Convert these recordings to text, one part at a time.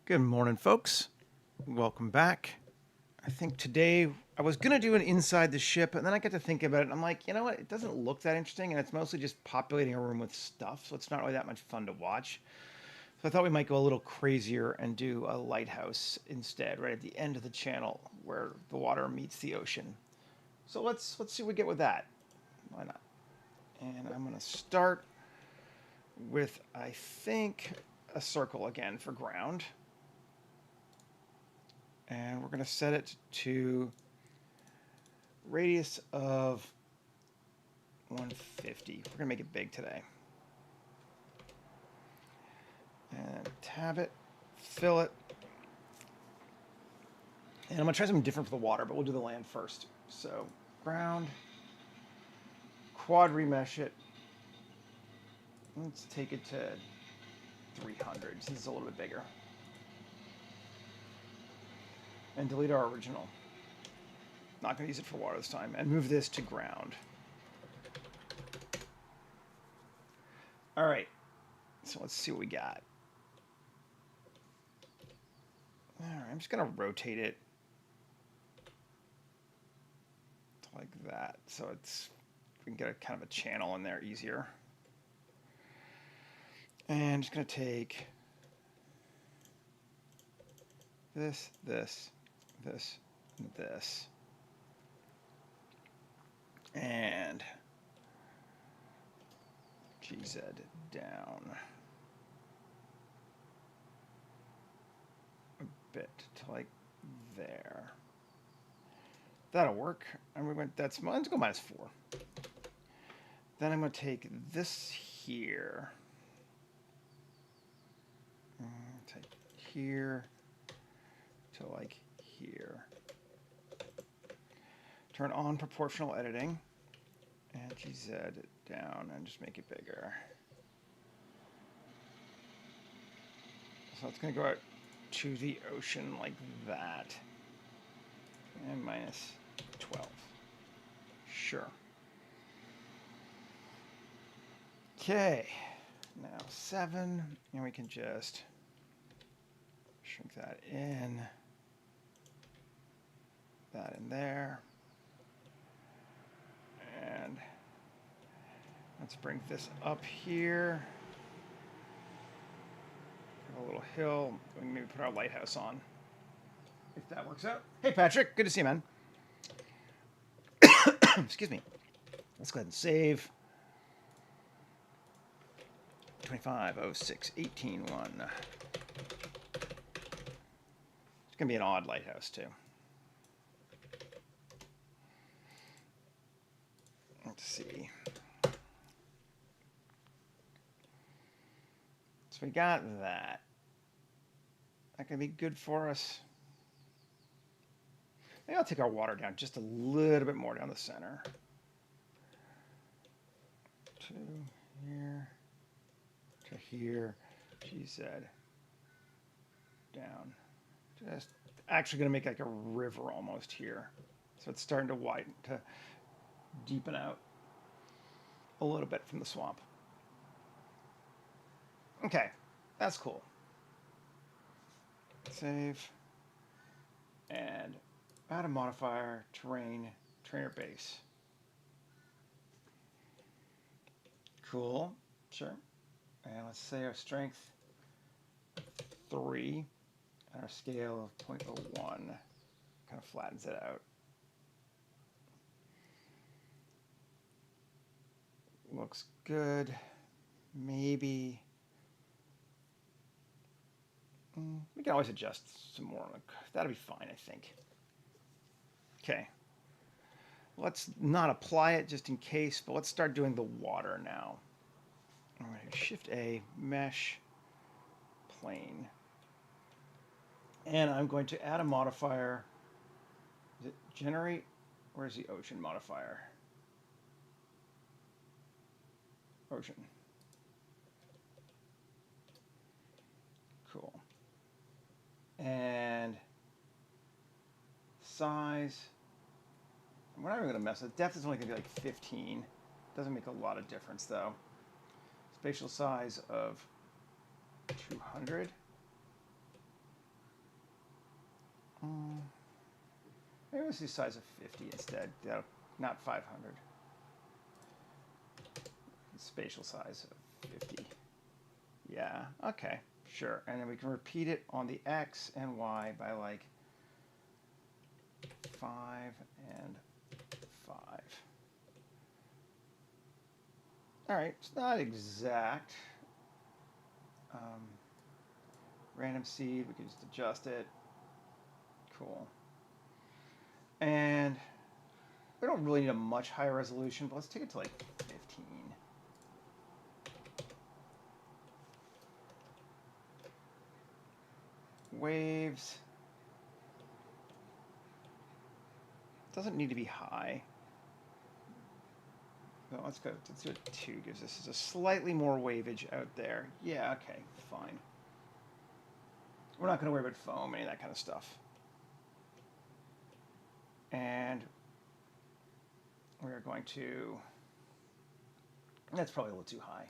Good morning, folks. Welcome back. I think today I was going to do an inside the ship, and then I got to think about it, and I'm like, you know what? It doesn't look that interesting, and it's mostly just populating a room with stuff, so it's not really that much fun to watch. So I thought we might go a little crazier and do a lighthouse instead, right at the end of the channel where the water meets the ocean. So let's see what we get with that. Why not? And I'm going to start with, I think, a circle again for ground. And we're going to set it to radius of 150. We're going to make it big today. And tab it, fill it. And I'm going to try something different for the water, but we'll do the land first. So ground, quad remesh it. Let's take it to 300 since it's a little bit bigger. And delete our original. Not going to use it for water this time. And move this to ground. All right. So let's see what we got. All right. I'm just going to rotate it like that. So it's we can get a kind of a channel in there easier. And just going to take this, this, this, and this. And GZ down a bit to like there. That'll work. And we went, let's go -4. Then I'm going to take this here. Take here to like here. Turn on proportional editing and GZ down and just make it bigger. So it's going to go out to the ocean like that. And -12. Sure. Okay. Now 7. And we can just shrink that in. That in there. And let's bring this up here. A little hill. We can maybe put our lighthouse on. If that works out. Hey, Patrick. Good to see you, man. Excuse me. Let's go ahead and save. 25, 06, 18, 1. It's going to be an odd lighthouse, too. Let's see. So we got that. That can be good for us. Maybe I'll take our water down just a little bit more down the center. To here. To here. GZ. Down. Just actually going to make like a river almost here. So it's starting to widen, to deepen out a little bit from the swamp. Okay, that's cool. Save. And add a modifier, terrain, trainer base. Cool, sure. And let's say our strength 3 and our scale of 0.01 kind of flattens it out. Looks good. Maybe we can always adjust some more. That'll be fine, I think. Okay. Let's not apply it just in case, but let's start doing the water now. All right, Shift A, mesh, plane. And I'm going to add a modifier. Is it generate? Where's the ocean modifier? Ocean. Cool. And size. We're not even going to mess with it. Depth is only going to be like 15. Doesn't make a lot of difference though. Spatial size of 200. Maybe let's do size of 50 instead. No, not 500. Spatial size of 50. Yeah, okay, sure. And then we can repeat it on the X and Y by like 5 and 5. All right, it's not exact. Random seed, we can just adjust it. Cool. And we don't really need a much higher resolution, but let's take it to like 15. Waves. Doesn't need to be high. No, let's do it 2. Gives us a slightly more waveage out there. Yeah, okay, fine. We're not going to worry about foam, any of that kind of stuff. And we're going to, that's probably a little too high.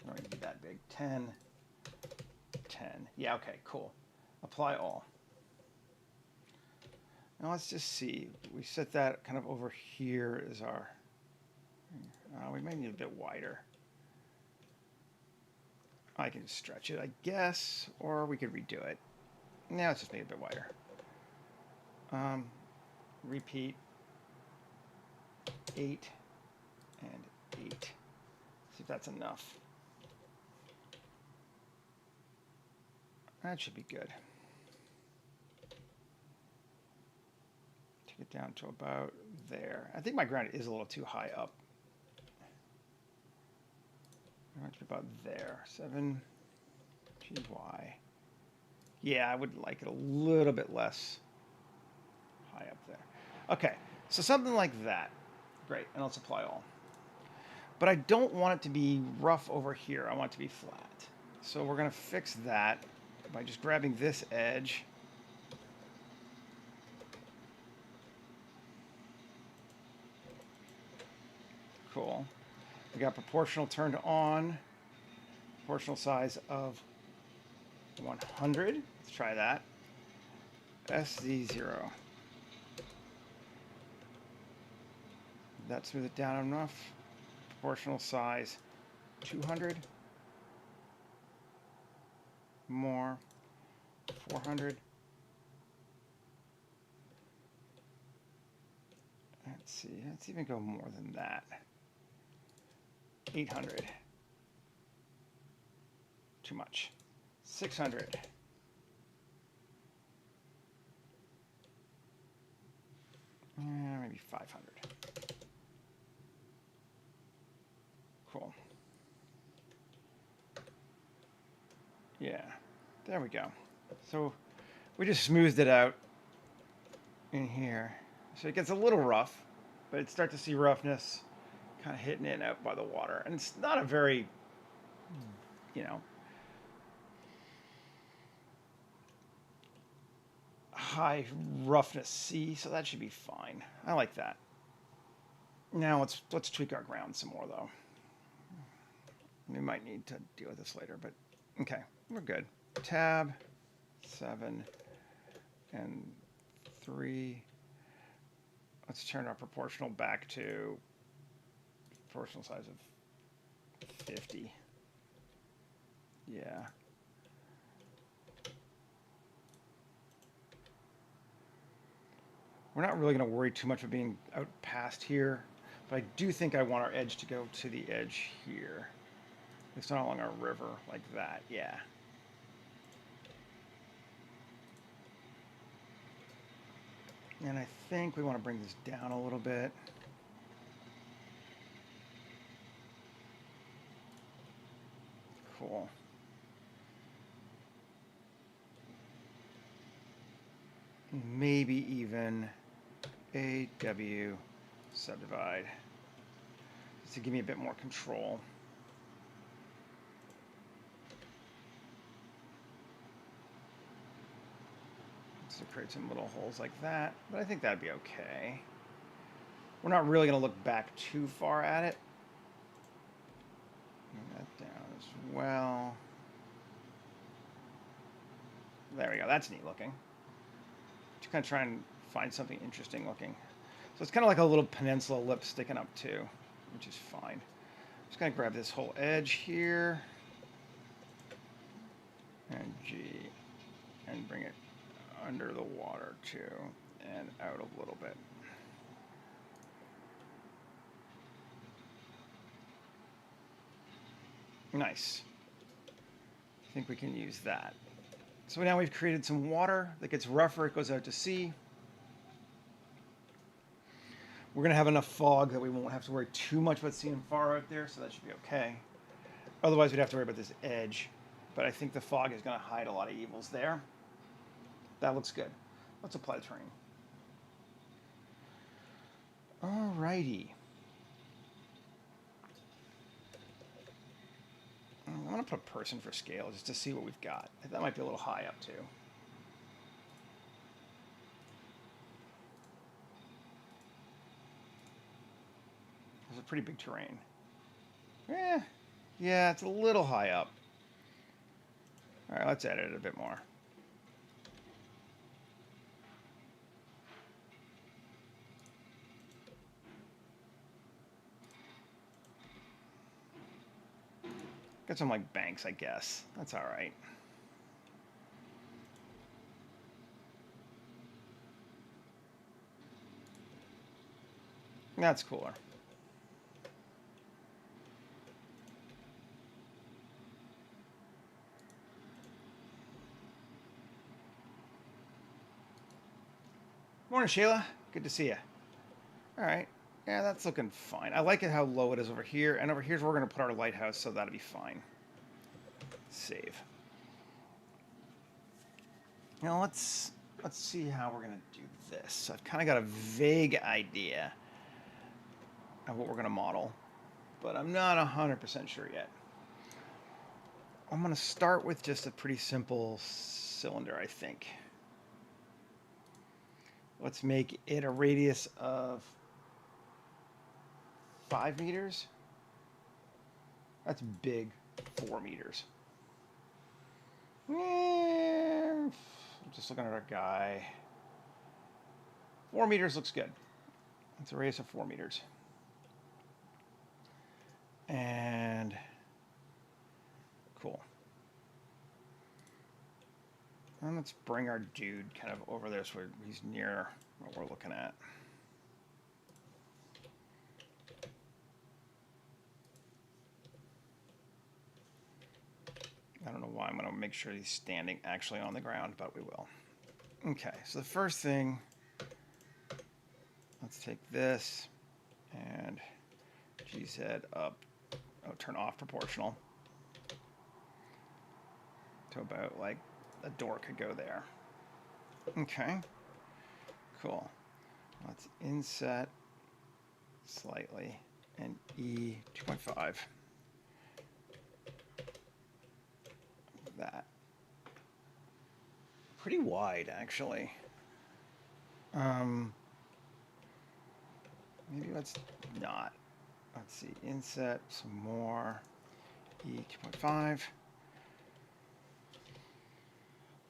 I don't need to be that big. 10, 10. Yeah, okay, cool. Apply all. Now let's just see. We set that kind of over here as our, we might need a bit wider. I can just stretch it, I guess, or we could redo it. Now let's just make it a bit wider. Repeat 8 and 8. See if that's enough. That should be good. Take it down to about there. I think my ground is a little too high up. I want it to be about there. 7 GY. Yeah, I would like it a little bit less high up there. Okay, so something like that. Great, and let's apply all. But I don't want it to be rough over here. I want it to be flat. So we're going to fix that by just grabbing this edge. Cool. We got proportional turned on. Proportional size of 100. Let's try that. SZ0. Did that smooth it down enough? Proportional size 200. More. 400. Let's see. Let's even go more than that. 800. Too much. 600. Maybe 500. Cool. Yeah, there we go. So we just smoothed it out in here. So it gets a little rough, but it starts to see roughness kind of hitting in out by the water. And it's not a very, high roughness sea, so that should be fine. I like that. Now let's tweak our ground some more though. We might need to deal with this later, but okay, we're good. Tab 7 and 3. Let's turn our proportional back to proportional size of 50. Yeah. We're not really going to worry too much about being out past here, but I do think I want our edge to go to the edge here. It's not along our river like that, yeah. And I think we want to bring this down a little bit. Cool. Maybe even AW subdivide, just to give me a bit more control. So create some little holes like that, but I think that'd be okay. We're not really going to look back too far at it. Bring that down as well. There we go. That's neat looking. Just kind of try and find something interesting looking. So it's kind of like a little peninsula lip sticking up too, which is fine. Just gonna grab this whole edge here and G and bring it under the water too and out a little bit. Nice. I think we can use that. So now we've created some water that gets rougher, it goes out to sea. We're going to have enough fog that we won't have to worry too much about seeing far out there, so that should be okay. Otherwise, we'd have to worry about this edge. But I think the fog is going to hide a lot of evils there. That looks good. Let's apply the terrain. Alrighty. I'm going to put person for scale just to see what we've got. That might be a little high up too. It's a pretty big terrain. Yeah, it's a little high up. All right, let's edit it a bit more. Got some like banks, I guess. That's all right. That's cooler. Morning, Shayla. Good to see you. All right. Yeah, that's looking fine. I like it how low it is over here. And over here's where we're going to put our lighthouse, so that'll be fine. Save. Now let's see how we're going to do this. I've kind of got a vague idea of what we're going to model, but I'm not 100% sure yet. I'm going to start with just a pretty simple cylinder, I think. Let's make it a radius of 5 meters. That's big. 4 meters. I'm just looking at our guy. 4 meters looks good. That's a radius of 4 meters. And cool. And let's bring our dude kind of over there so he's near what we're looking at. I don't know why I'm going to make sure he's standing actually on the ground, but we will. Okay, so the first thing, let's take this and GZ up, turn off proportional to about like a door could go there. Okay, cool. Let's inset slightly and E 2.5. That. Pretty wide, actually. Maybe let's not. Let's see, inset some more. E 2.5.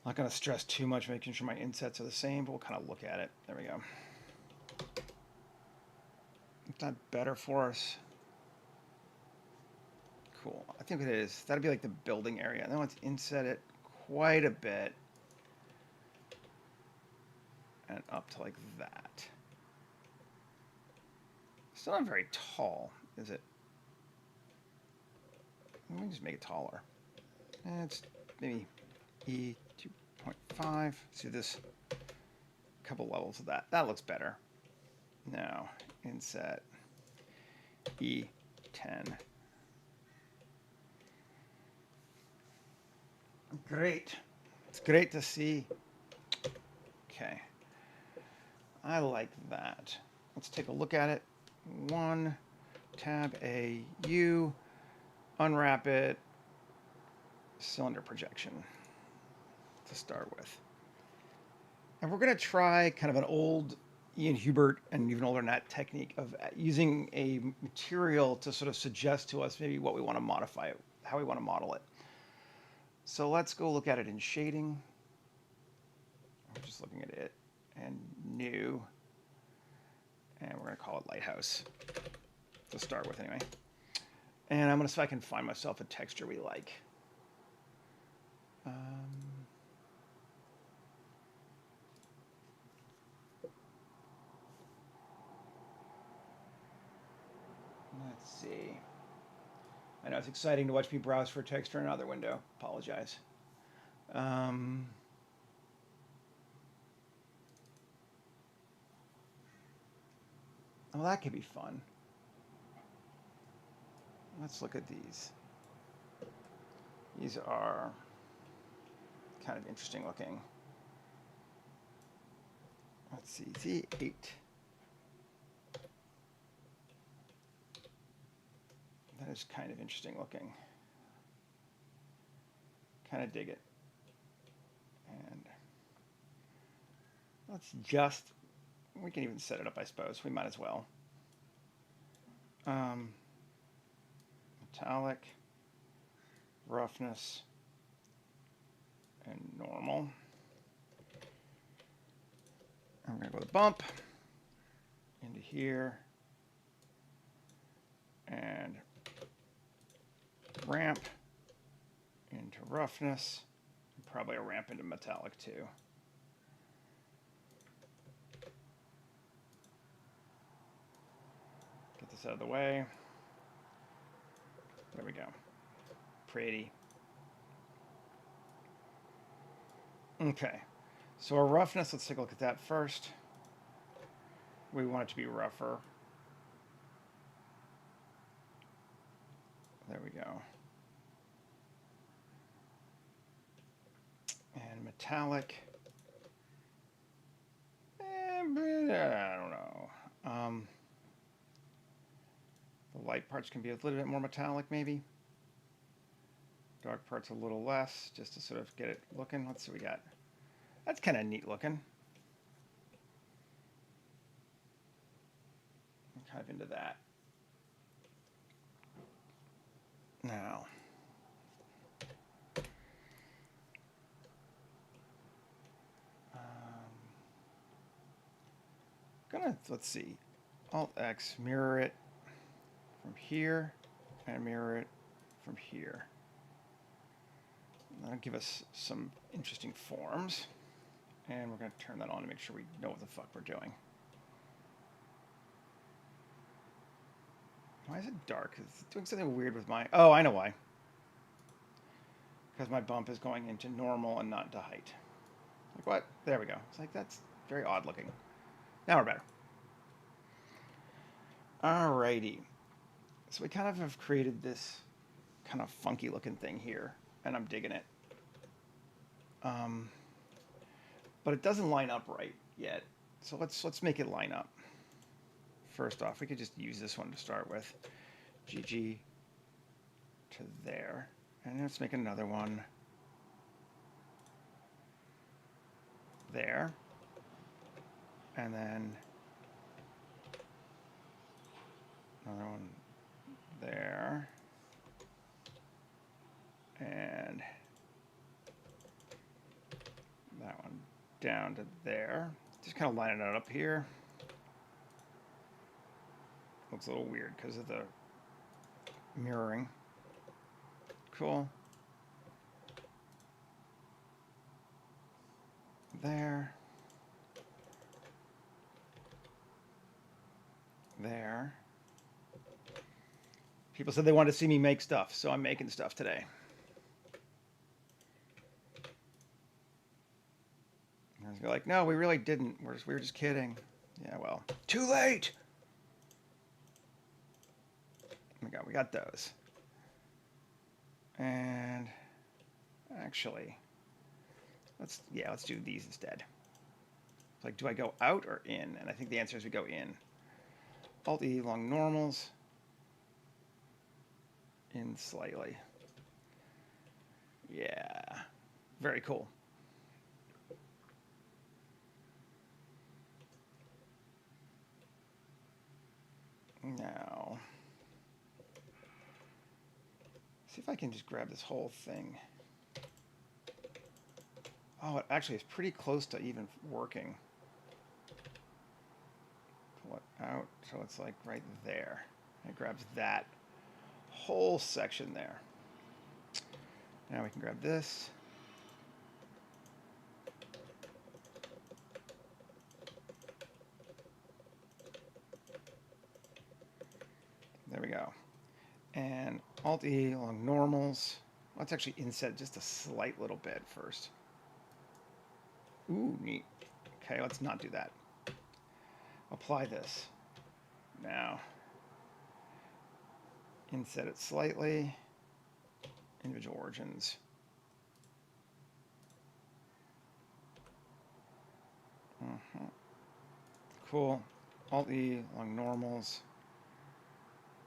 Not going to stress too much, making sure my insets are the same, but we'll kind of look at it. There we go. Is that better for us? Cool. I think it is. That'd be like the building area. And then let's inset it quite a bit. And up to like that. Still not very tall, is it? Let me just make it taller. And it's maybe E 2.5. Let's do this. A couple levels of that. That looks better. Now, inset E 10. Great. It's great to see. Okay. I like that. Let's take a look at it. One, tab A, U, unwrap it, cylinder projection to start with. And we're going to try kind of an old Ian Hubert and even older than that technique of using a material to sort of suggest to us maybe what we want to modify it, how we want to model it. So let's go look at it in shading. I'm just looking at it. and new. And we're going to call it Lighthouse to start with anyway. And I'm going to see if I can find myself a texture we like. Let's see. I know it's exciting to watch me browse for texture in another window. Apologize. Well, that could be fun. Let's look at these. These are kind of interesting looking. Let's see, Z8. That is kind of interesting looking. Kind of dig it. And let's just, we can even set it up, I suppose. We might as well. Metallic, roughness, and normal. I'm going to go with a bump into here and ramp into roughness, and probably a ramp into metallic too. Get this out of the way. There we go. Pretty. Okay. So our roughness, let's take a look at that first. We want it to be rougher. There we go. And metallic. I don't know. The light parts can be a little bit more metallic, maybe. Dark parts a little less, just to sort of get it looking. Let's see what we got. That's kind of neat looking. I'm kind of into that. Now, let's see, Alt-X, mirror it from here, and mirror it from here. That'll give us some interesting forms. And we're going to turn that on to make sure we know what the fuck we're doing. Why is it dark? It's doing something weird with my... Oh, I know why. Because my bump is going into normal and not into height. Like what? There we go. It's like, that's very odd looking. Now we're better. Alrighty. So we kind of have created this kind of funky looking thing here. And I'm digging it. But it doesn't line up right yet. So let's make it line up. First off, we could just use this one to start with. GG to there. And let's make another one there. And then another one there. And that one down to there. Just kind of lining it up here. Looks a little weird because of the mirroring. Cool. There. There. People said they wanted to see me make stuff, so I'm making stuff today. They're like, no, we really didn't. We were just kidding. Yeah, well, too late. Oh my God, we got those. And actually, let's do these instead. It's like, do I go out or in? And I think the answer is we go in. Alt-E along normals. In slightly. Yeah, very cool. Now, see if I can just grab this whole thing. Oh, it actually is pretty close to even working. out, so it's like right there. It grabs that whole section there. Now we can grab this. There we go. And Alt-E along normals. Let's actually inset just a slight little bit first. Ooh, neat. Okay, let's not do that. Apply this. Now, inset it slightly. Individual origins. Cool. Alt-E along normals.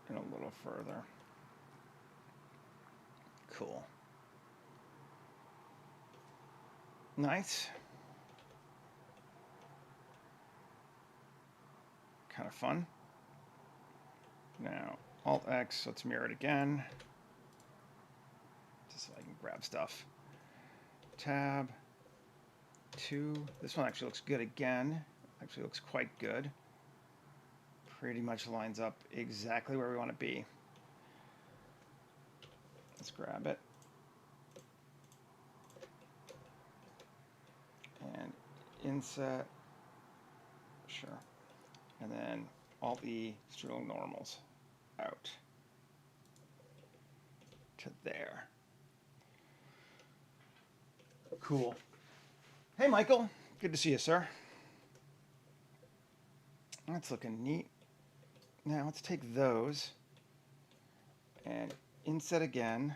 And a little further. Cool. Nice. Kind of fun. Now, Alt-X, let's mirror it again. Just so I can grab stuff. Tab. 2. This one actually looks good again. Actually looks quite good. Pretty much lines up exactly where we want to be. Let's grab it. And inset. Sure. And then Alt-E, external normals out to there. Cool. Hey, Michael. Good to see you, sir. That's looking neat. Now let's take those and inset again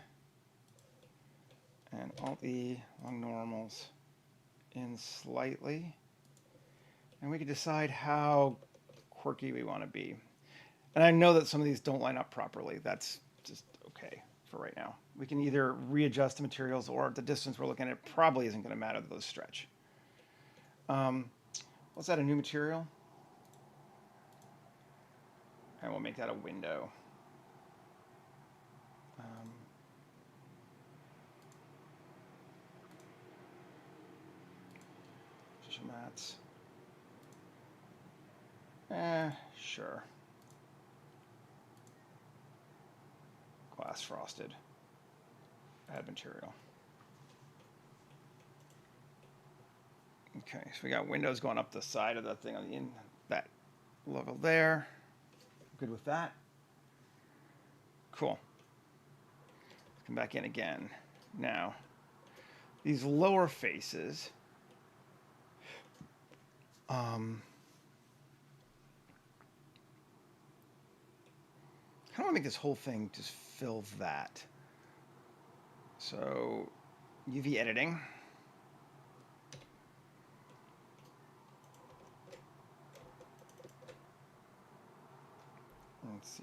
and Alt-E along normals in slightly. And we can decide how quirky we want to be. And I know that some of these don't line up properly. That's just okay for right now. We can either readjust the materials or the distance we're looking at probably isn't going to matter to those stretch. Let's add a new material. And we'll make that a window. Tissue mats. Sure. Glass frosted. Add material. Okay, so we got windows going up the side of the thing on the that level there. Good with that. Cool. Let's come back in again. Now, these lower faces. I kind of want to make this whole thing just fill that. So, UV editing. Let's see,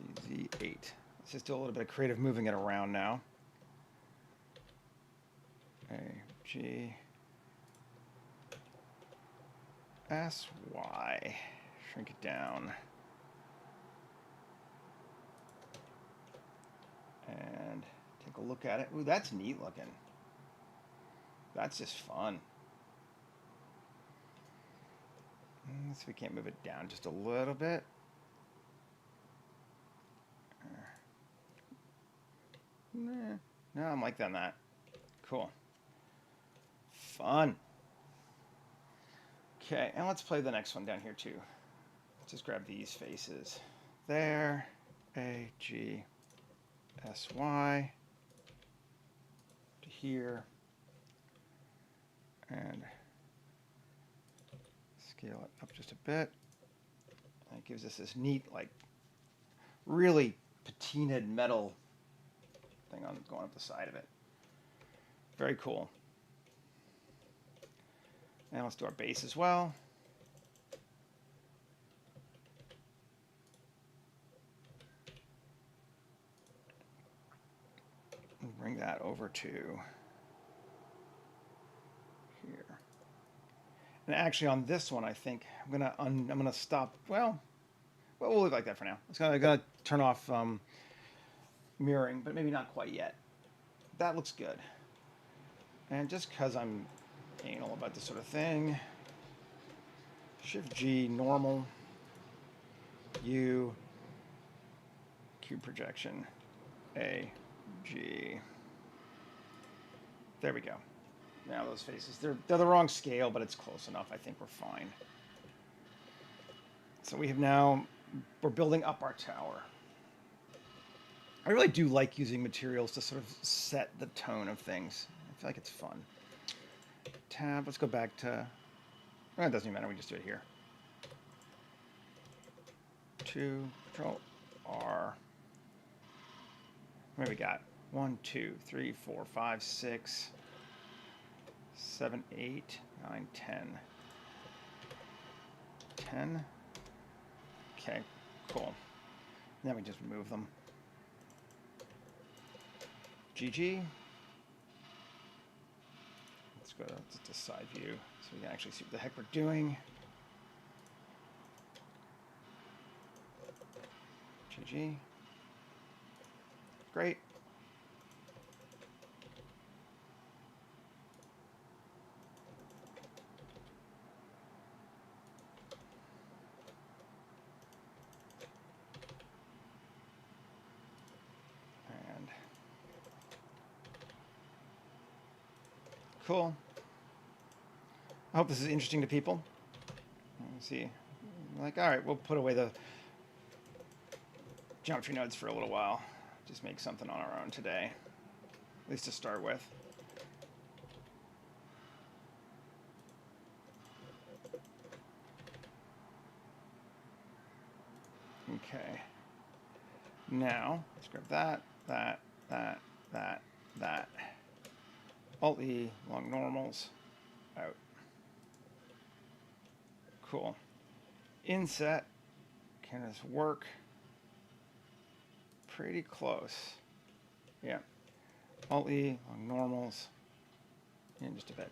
Z8. Let's just do a little bit of creative moving it around now. A, G, S, Y. Shrink it down. And take a look at it. Ooh, that's neat looking. That's just fun. Let's see if we can't move it down just a little bit. No, I'm like that. Cool. Fun. Okay, and let's play the next one down here too. Just grab these faces. There. A, G, S, Y. To here. And scale it up just a bit. And it gives us this neat, like, really patinaed metal thing on going up the side of it. Very cool. And let's do our base as well. And bring that over to here. And actually on this one, I think I'm gonna stop. Well, we'll leave it like that for now. I'm gonna turn off mirroring, but maybe not quite yet. That looks good. And just because I'm anal about this sort of thing, Shift G, normal, U, cube projection, A, G. There we go. Now those faces, they're the wrong scale, but it's close enough. I think we're fine. So we have now, we're building up our tower. I really do like using materials to sort of set the tone of things. I feel like it's fun. Tab, let's go back to, well, it doesn't even matter, we just do it here. 2, Control R. What do we got? 1, 2, 3, 4, 5, 6, 7, 8, 9, 10. 10. Okay, cool. Then we just move them. GG. Let's go to side view so we can actually see what the heck we're doing. GG. Great. And cool. I hope this is interesting to people. Let's see. Like, all right, we'll put away the geometry nodes for a little while. Just make something on our own today, at least to start with. Okay. Now, let's grab that. Alt-E, long normals, out. Cool. Inset, can this work? Pretty close. Yeah. Alt-E, long normals, in just a bit.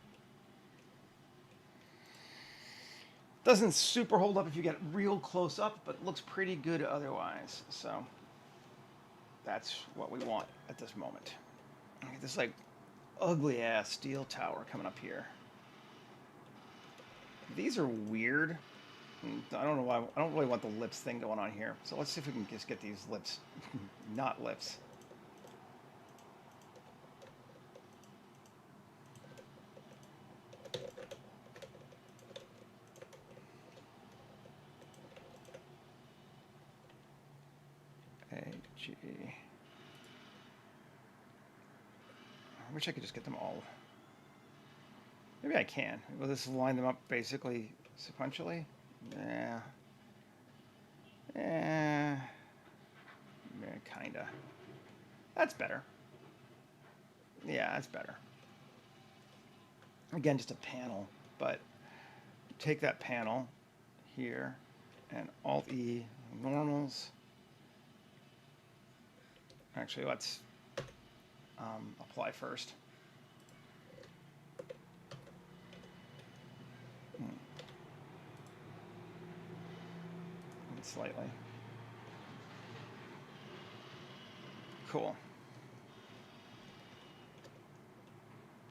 Doesn't super hold up if you get real close up, but looks pretty good otherwise. So that's what we want at this moment. Okay, this like ugly ass steel tower coming up here. These are weird. I don't know why. I don't really want the lips thing going on here. So let's see if we can just get these lips, not lips. A-G. I wish I could just get them all. Maybe I can. Will this line them up basically sequentially? Yeah. Yeah, kinda. That's better. Yeah, that's better. Again, just a panel, but take that panel here and Alt-E normals. Actually, let's apply first. Slightly. Cool.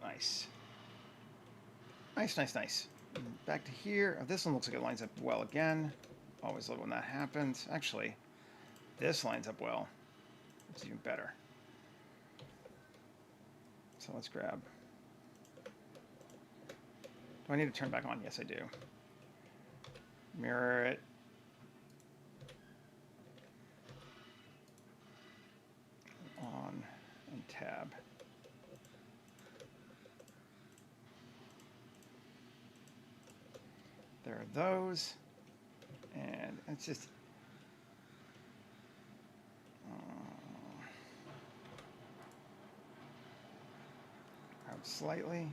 Nice. Nice. Back to here. This one looks like it lines up well again. Always love when that happens. Actually, this lines up well. It's even better. So let's grab. Do I need to turn back on? Yes, I do. Mirror it. On and tab. There are those, and it's just out slightly.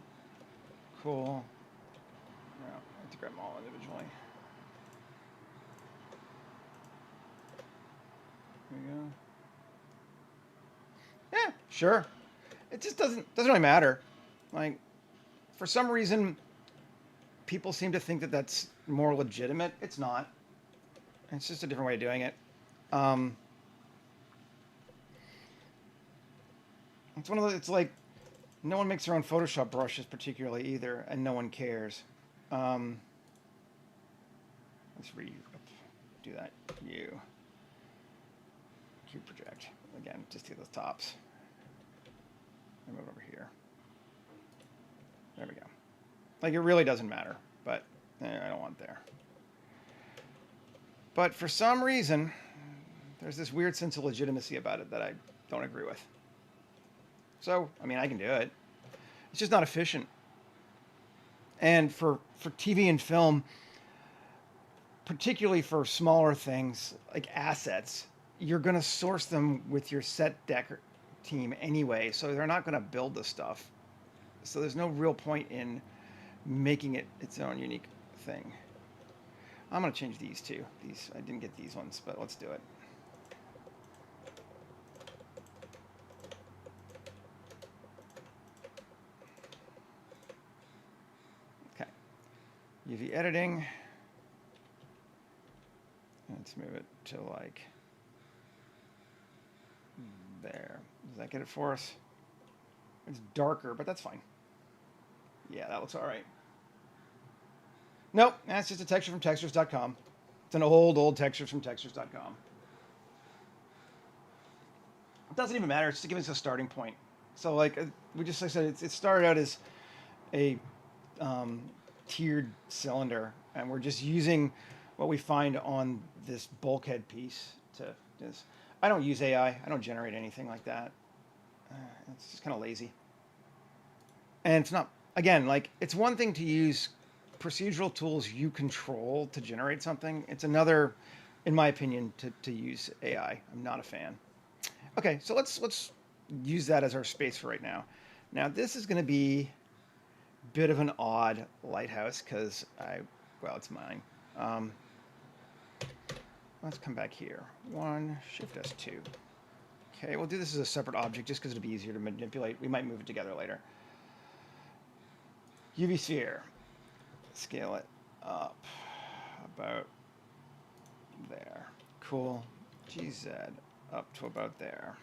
Cool. No, I have to grab them all individually. There we go. Yeah, sure. It just doesn't really matter. Like, for some reason, people seem to think that that's more legitimate. It's not. It's just a different way of doing it. It's one of the, it's like no one makes their own Photoshop brushes particularly either, and no one cares. Let's do that. You. Cube project. Again, just get those tops. And move over here. There we go. Like, it really doesn't matter, but I don't want there. But for some reason, there's this weird sense of legitimacy about it that I don't agree with. So, I mean, I can do it. It's just not efficient. And for TV and film, particularly for smaller things like assets, you're going to source them with your set deck team anyway, so they're not going to build the stuff. So there's no real point in making it its own unique thing. I'm going to change these too. These, I didn't get these ones, but let's do it. Okay. UV editing. Let's move it to like there. Does that get it for us? It's darker, but that's fine. Yeah, that looks all right. Nope, that's just a texture from textures.com. It's an old texture from textures.com. It doesn't even matter. It's just to give us a starting point. So, like we just like I said, it started out as a tiered cylinder, and we're just using what we find on this bulkhead piece to this. I don't use AI. I don't generate anything like that. It's just kind of lazy. And it's not, again, like, it's one thing to use procedural tools you control to generate something. It's another, in my opinion, to use AI. I'm not a fan. Okay, so let's use that as our space for right now. Now, this is going to be a bit of an odd lighthouse because well, it's mine. Let's come back here. Shift S2. Okay, we'll do this as a separate object just because it'll be easier to manipulate. We might move it together later. UV sphere. Scale it up about there. Cool. GZ up to about there.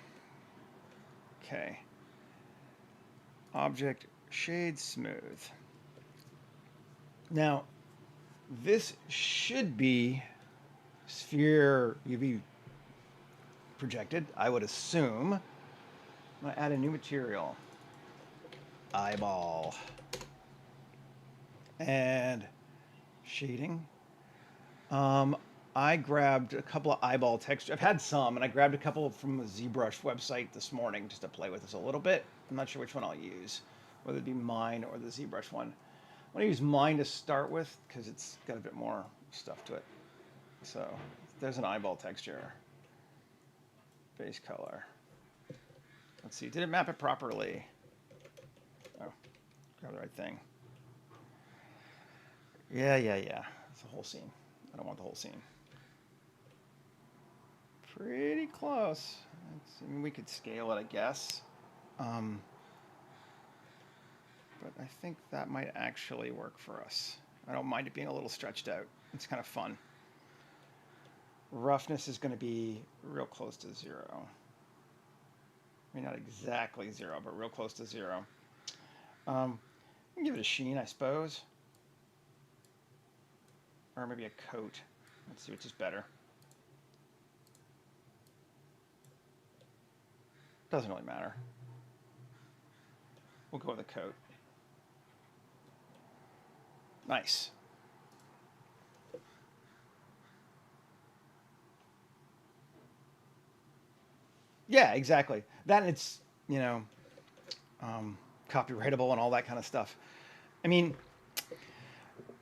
Okay. Object shade smooth. Now, this should be sphere UV projected, I would assume. I'm going to add a new material. Eyeball. And shading. I grabbed a couple of eyeball textures. I've had some, and I grabbed a couple from the ZBrush website this morning just to play with this a little bit. I'm not sure which one I'll use, whether it be mine or the ZBrush one. I'm going to use mine to start with because it's got a bit more stuff to it. So there's an eyeball texture. Base color. Let's see. Did it map it properly? Oh, grab the right thing. Yeah. It's the whole scene. I don't want the whole scene. Pretty close. I mean, we could scale it, I guess. But I think that might actually work for us. I don't mind it being a little stretched out. It's kind of fun. Roughness is going to be real close to 0. I mean, not exactly 0, but real close to 0. I can give it a sheen, I suppose. Or maybe a coat. Let's see which is better. Doesn't really matter. We'll go with a coat. Nice. Yeah, exactly. That, and it's, copyrightable and all that kind of stuff. I mean,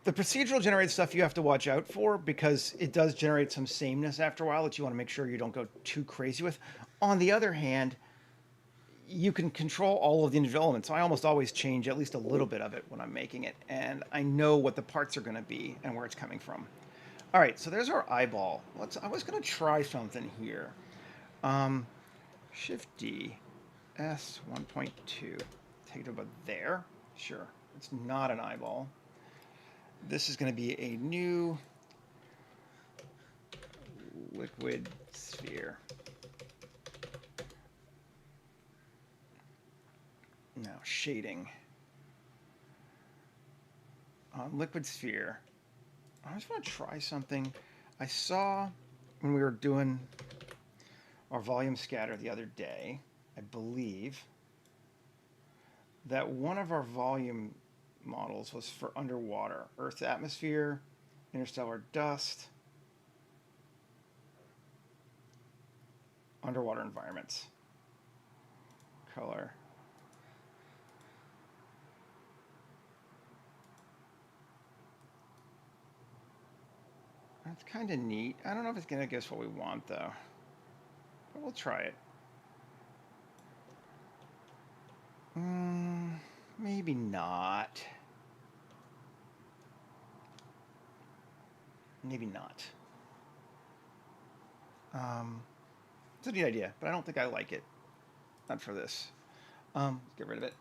the procedural generated stuff you have to watch out for because it does generate some sameness after a while that you want to make sure you don't go too crazy with. On the other hand, you can control all of the individual elements. So I almost always change at least a little bit of it when I'm making it. And I know what the parts are going to be and where it's coming from. All right, so there's our eyeball. I was going to try something here. Shift D, S 1.2. Take it about there. Sure, it's not an eyeball. This is going to be a new liquid sphere. Now, shading. On liquid sphere, I just want to try something. I saw when we were doing our volume scatter the other day, I believe, that one of our volume models was for underwater. Earth's atmosphere, interstellar dust, underwater environments. Color. That's kind of neat. I don't know if it's going to give us what we want, though. But we'll try it. Maybe not. Maybe not. It's a neat idea, but I don't think I like it. Not for this. Let's get rid of it.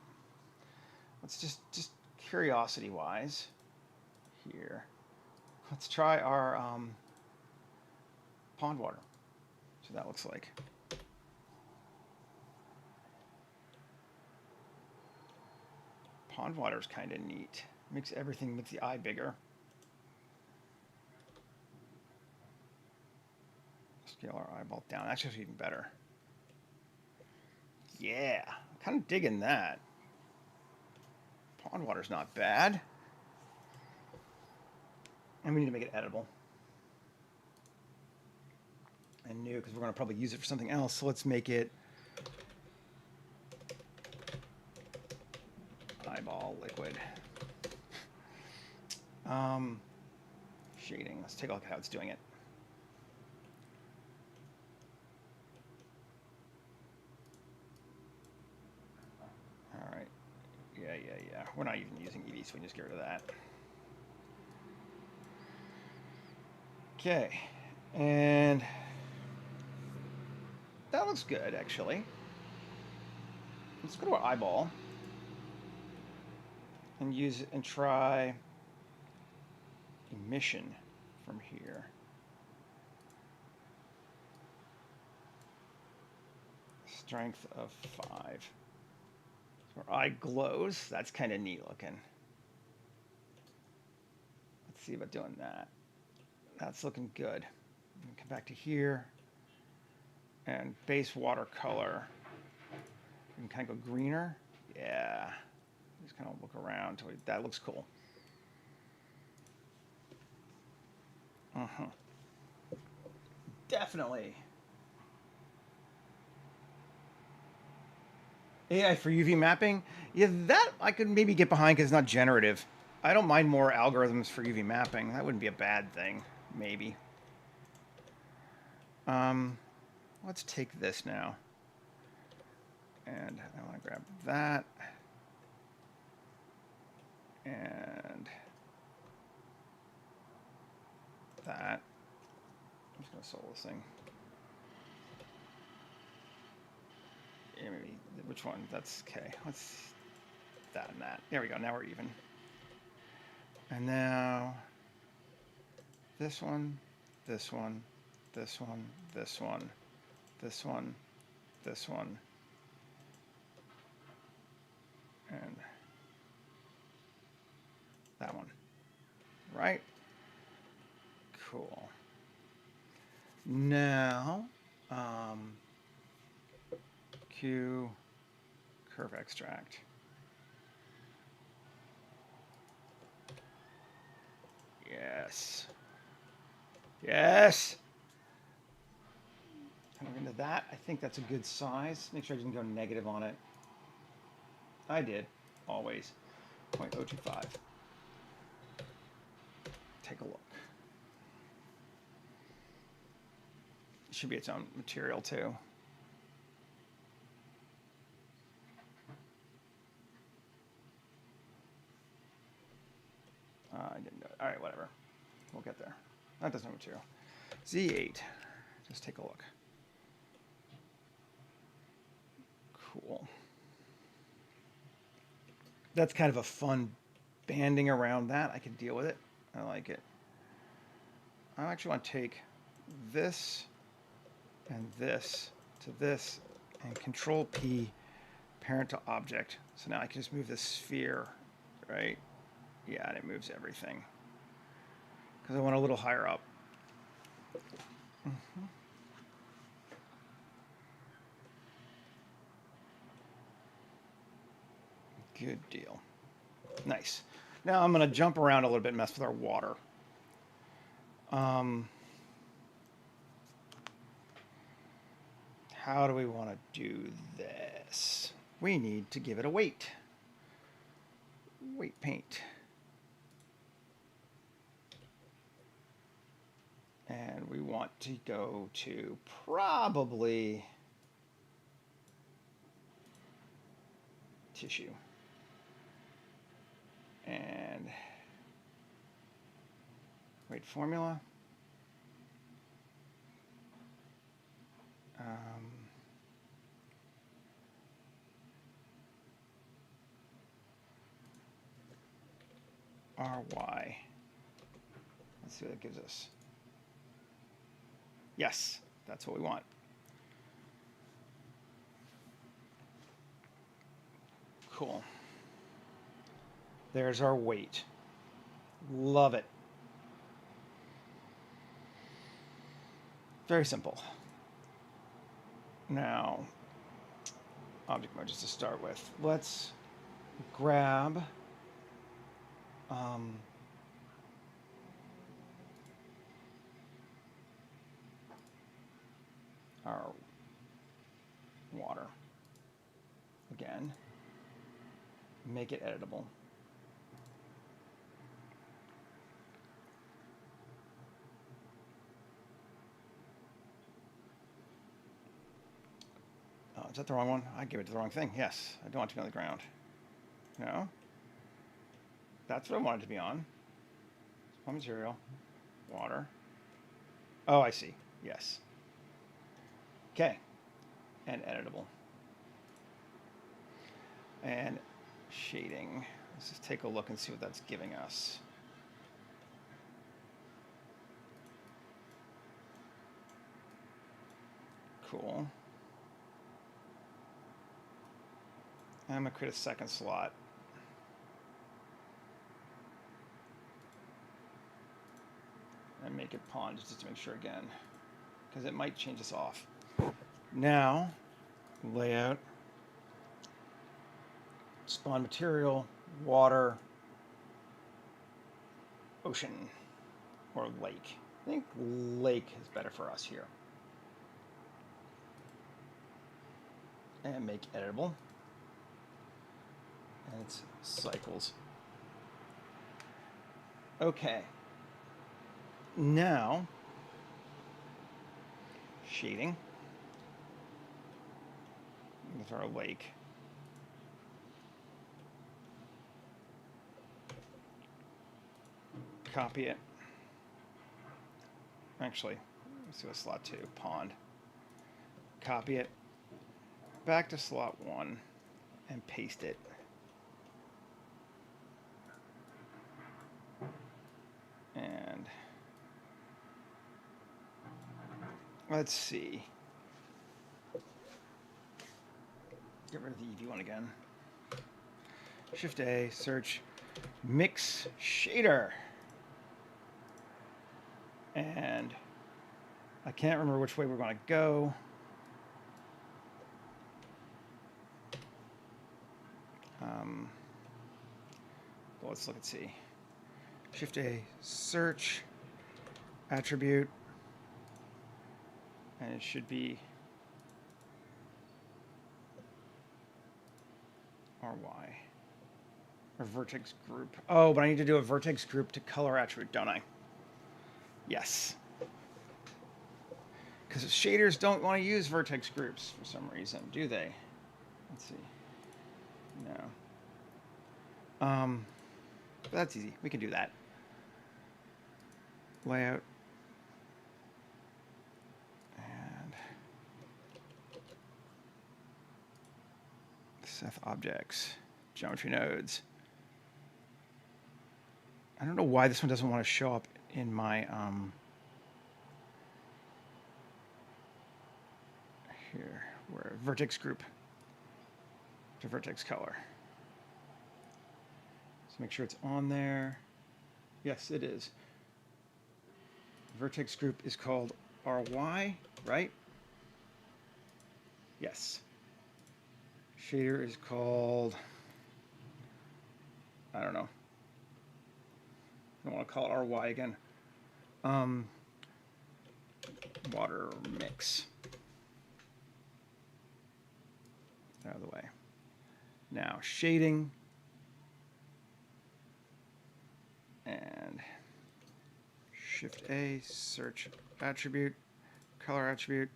Let's just curiosity-wise here. Let's try our pond water. So that looks like. Pond water is kind of neat. Makes the eye bigger. Scale our eyeball down. Actually, it's even better. Yeah, I'm kind of digging that. Pond water's not bad. And we need to make it edible. And new, because we're going to probably use it for something else. So let's make it eyeball liquid. Shading. Let's take a look at how it's doing it. All right. Yeah. We're not even using EV, so we can just get rid of that. Okay. And that looks good, actually. Let's go to our eyeball and use it and try emission from here. Strength of 5. So our eye glows. That's kind of neat looking. Let's see about doing that. That's looking good. Come back to here. And base watercolor. We can kind of go greener. Yeah. Just kind of look around. That looks cool. Definitely. AI for UV mapping? Yeah, that I could maybe get behind because it's not generative. I don't mind more algorithms for UV mapping. That wouldn't be a bad thing. Maybe. Let's take this now. And I want to grab that. And that. I'm just going to solve this thing. Yeah, maybe. Which one? That's okay. Let's that and that. There we go. Now we're even. And now this one, this one, this one, this one, this one, this one, and that one. Right? Cool. Now, Q curve extract. Yes. Yes. Kind of into that. I think that's a good size. Make sure I didn't go negative on it. I did. Always. 0.025. Take a look. It should be its own material too. I didn't know. All right, whatever. We'll get there. That doesn't have material. Z8. Just take a look. Cool. That's kind of a fun banding around that. I can deal with it. I like it. I actually want to take this and this to this and Control P, parent to object. So now I can just move this sphere, right? Yeah, and it moves everything. Because I want a little higher up. Good deal. Nice. Now I'm going to jump around a little bit and mess with our water. How do we want to do this? We need to give it a weight. Weight paint. And we want to go to probably tissue. And weight formula. RY. Let's see what that gives us. Yes, that's what we want. Cool. There's our weight. Love it. Very simple. Now, object mode just to start with. Let's grab our water again, make it editable. Oh, is that the wrong one? I gave it to the wrong thing. Yes, I don't want to be on the ground. No, that's what I wanted to be on. Spawn material, water. Oh, I see. Yes. Okay, and editable. And shading. Let's just take a look and see what that's giving us. Cool. I'm gonna create a second slot. And make it pond just to make sure again, because it might change us off. Now, layout, spawn material, water, ocean, or lake. I think lake is better for us here. And make editable. And it's cycles. Okay. Now, shading. With our lake. Copy it. Actually, let's do a slot 2, pond. Copy it. Back to slot 1 and paste it. And let's see. Get rid of the EV one again. Shift A, search, mix shader. And I can't remember which way we're going to go. Well, let's look and see. Shift A, search, attribute, and it should be RY, or vertex group. Oh, but I need to do a vertex group to color attribute, don't I? Yes. Because shaders don't want to use vertex groups for some reason, do they? Let's see. No. But that's easy. We can do that. Layout. And Seth objects. Geometry nodes. I don't know why this one doesn't want to show up in my here, where vertex group to vertex color. So make sure it's on there. Yes, it is. Vertex group is called RY, right? Yes. Shader is called, I don't know. I don't want to call it RY again. Water mix. Out of the way. Now shading. And Shift A, search attribute, color attribute.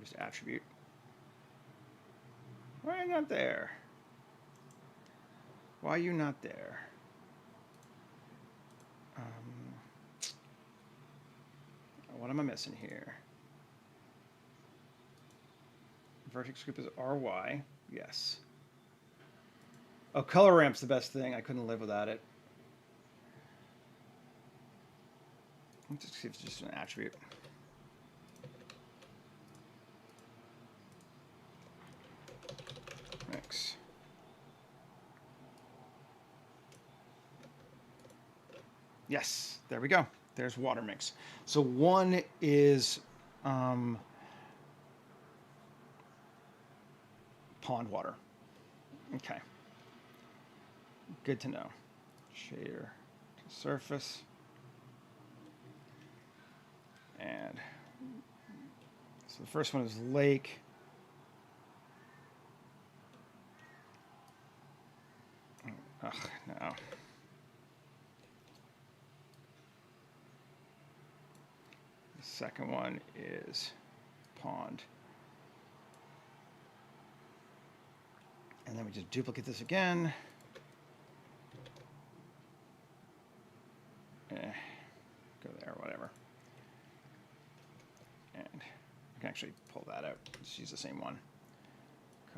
Just attribute. Why are you not there? Why are you not there? What am I missing here? Vertex group is RY. Yes. Oh, color ramp's the best thing. I couldn't live without it. Let's just see if it's just an attribute. Mix. Yes, there we go. There's water mix. So one is pond water. Okay. Good to know. Shader to surface. And so the first one is lake. Ugh, no. The second one is pond. And then we just duplicate this again. Go there, whatever. And I can actually pull that out. Just use the same one.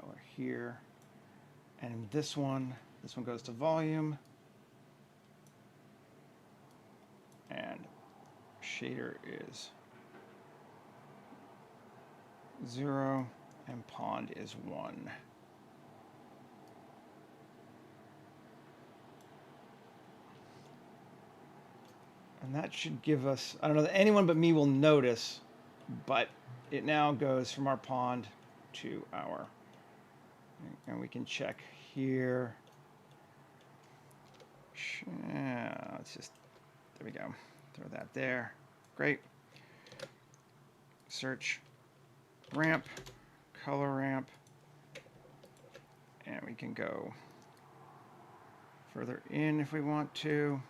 Color here. And this one goes to volume. And shader is 0 and pond is 1. And that should give us, I don't know that anyone but me will notice, but it now goes from our pond to our, and we can check here. Let's just, there we go. Throw that there. Great. Search ramp, color ramp, and we can go further in if we want to.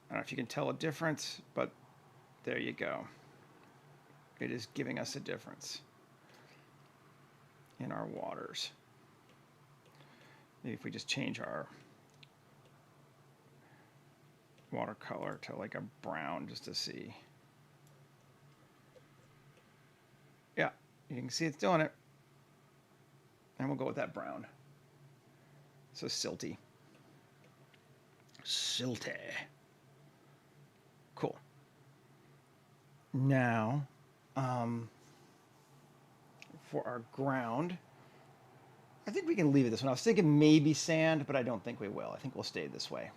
I don't know if you can tell a difference, but there you go. It is giving us a difference in our waters. Maybe if we just change our watercolor to like a brown just to see. Yeah, you can see it's doing it. And we'll go with that brown. So silty. Silty. Cool. Now, for our ground, I think we can leave it this one. I was thinking maybe sand, but I don't think we will. I think we'll stay this way.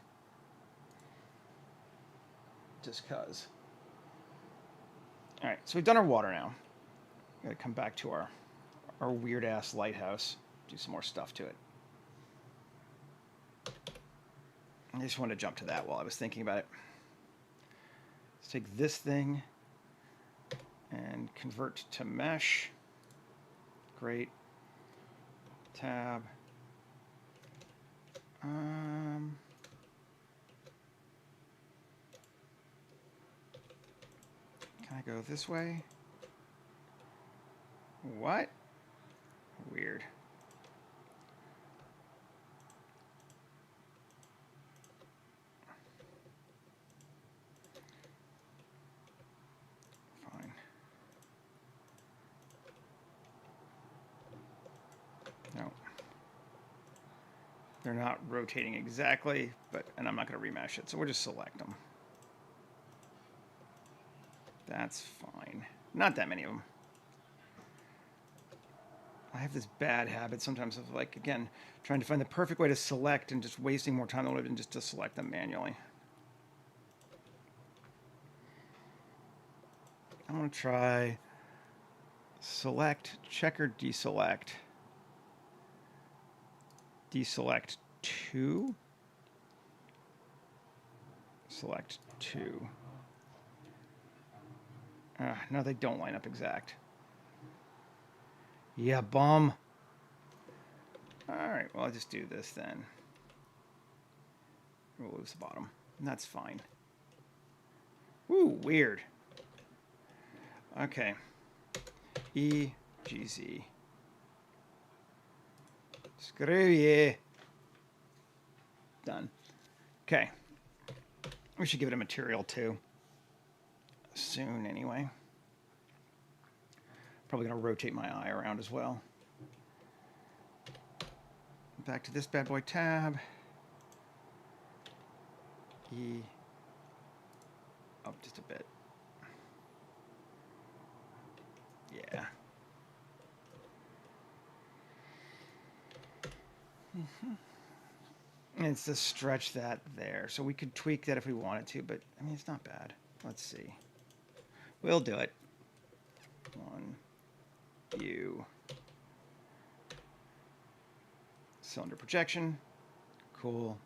Just because. All right, so we've done our water now. Got to come back to our weird-ass lighthouse. Do some more stuff to it. I just wanted to jump to that while I was thinking about it. Let's take this thing and convert to mesh. Great. Tab. Can I go this way? What? Weird. Fine. No. They're not rotating exactly, and I'm not going to remesh it, so we'll just select them. That's fine. Not that many of them. I have this bad habit sometimes of, like, again, trying to find the perfect way to select and just wasting more time than just to select them manually. I'm going to try select, checker, deselect. Deselect 2. Select 2. No, they don't line up exact. Yeah, bum. Alright, well, I'll just do this then. We'll lose the bottom. And that's fine. Ooh, weird. Okay. E, G, Z. Screw you. Done. Okay. We should give it a material too. Soon, anyway. Probably going to rotate my eye around as well. Back to this bad boy tab. E. Up just a bit. Yeah. And it's to stretch that there. So we could tweak that if we wanted to, but I mean, it's not bad. Let's see. We'll do it. 1, U. Cylinder projection. Cool.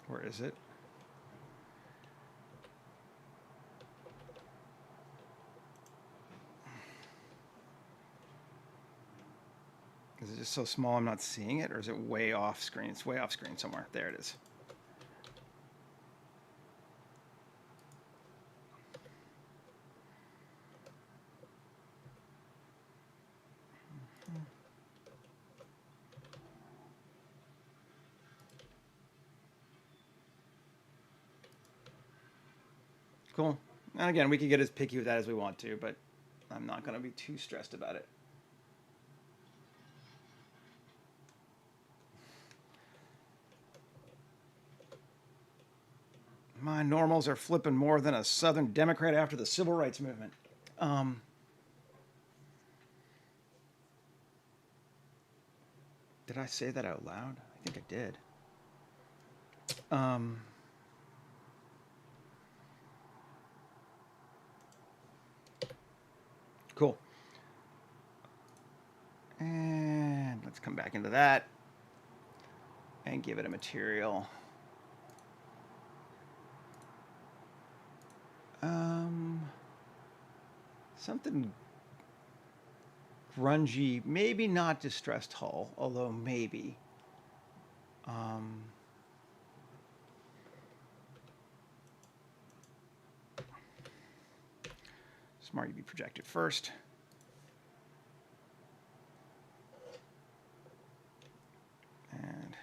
Where is it? Is it just so small I'm not seeing it, or is it way off screen? It's way off screen somewhere. There it is. Cool. And again, we can get as picky with that as we want to, but I'm not going to be too stressed about it. My normals are flipping more than a Southern Democrat after the Civil Rights Movement. Did I say that out loud? I think I did. Cool. And let's come back into that and give it a material. Something grungy, maybe not distressed hull, although maybe. Smart UV projected first. And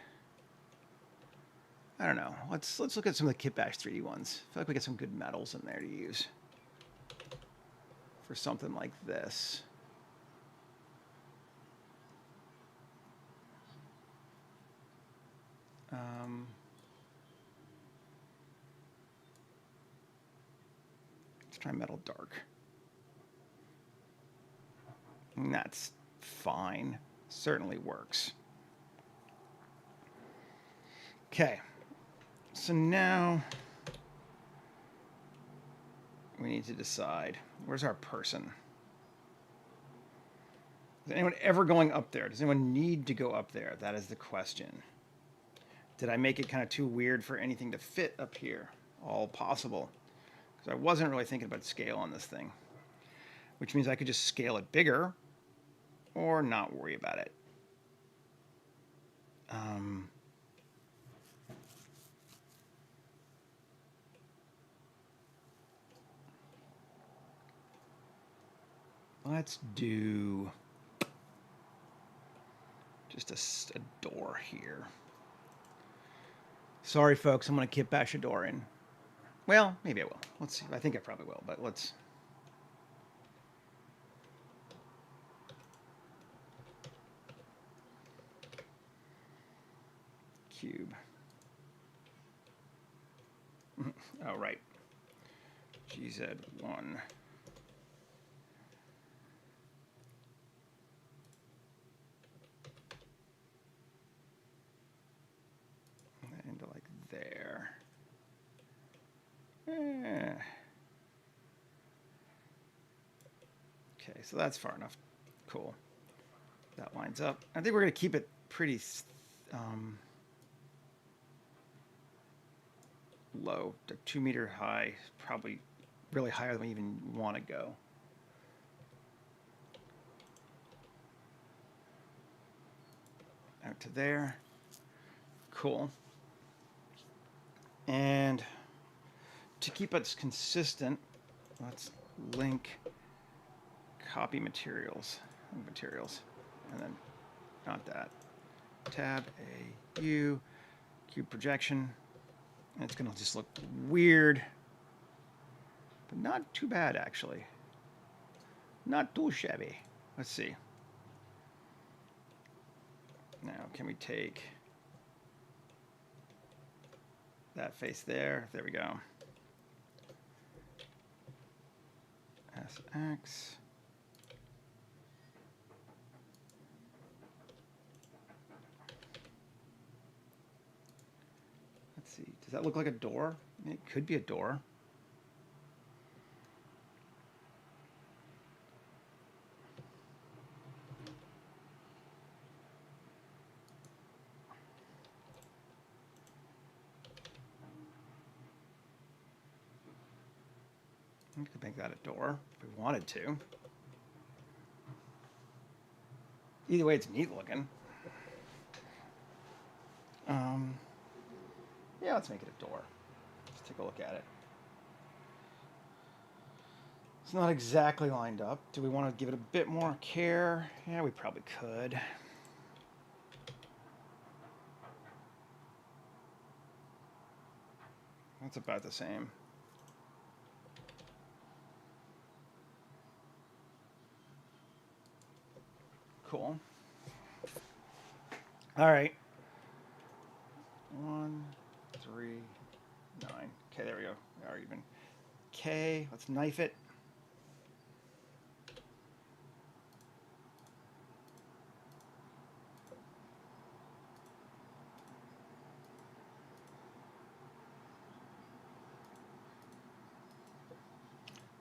I don't know. Let's look at some of the Kitbash 3D ones. I feel like we get some good metals in there to use for something like this. Let's try metal dark. And that's fine. Certainly works. Okay. So now we need to decide, where's our person? Is anyone ever going up there? Does anyone need to go up there? That is the question. Did I make it kind of too weird for anything to fit up here? All possible. Because I wasn't really thinking about scale on this thing. Which means I could just scale it bigger or not worry about it. Let's do just a door here. Sorry, folks, I'm going to Kitbash a door in. Well, maybe I will. Let's see. I think I probably will, but let's... Cube. Oh, right. GZ1. Okay, so that's far enough. Cool. That lines up. I think we're going to keep it pretty low. 2 meter high, probably really higher than we even want to go. Out to there. Cool. And to keep us consistent, let's link copy materials, and then not that. Tab A U, cube projection. And it's going to just look weird, but not too bad actually. Not too shabby. Let's see. Now, can we take that face there? There we go. SX. Let's see. Does that look like a door? It could be a door. We could make that a door if we wanted to. Either way, it's neat looking. Yeah, let's make it a door. Let's take a look at it. It's not exactly lined up. Do we want to give it a bit more care? Yeah, we probably could. That's about the same. Cool. All right. 1, 3, 9. Okay, there we go. We are even. Okay, let's knife it.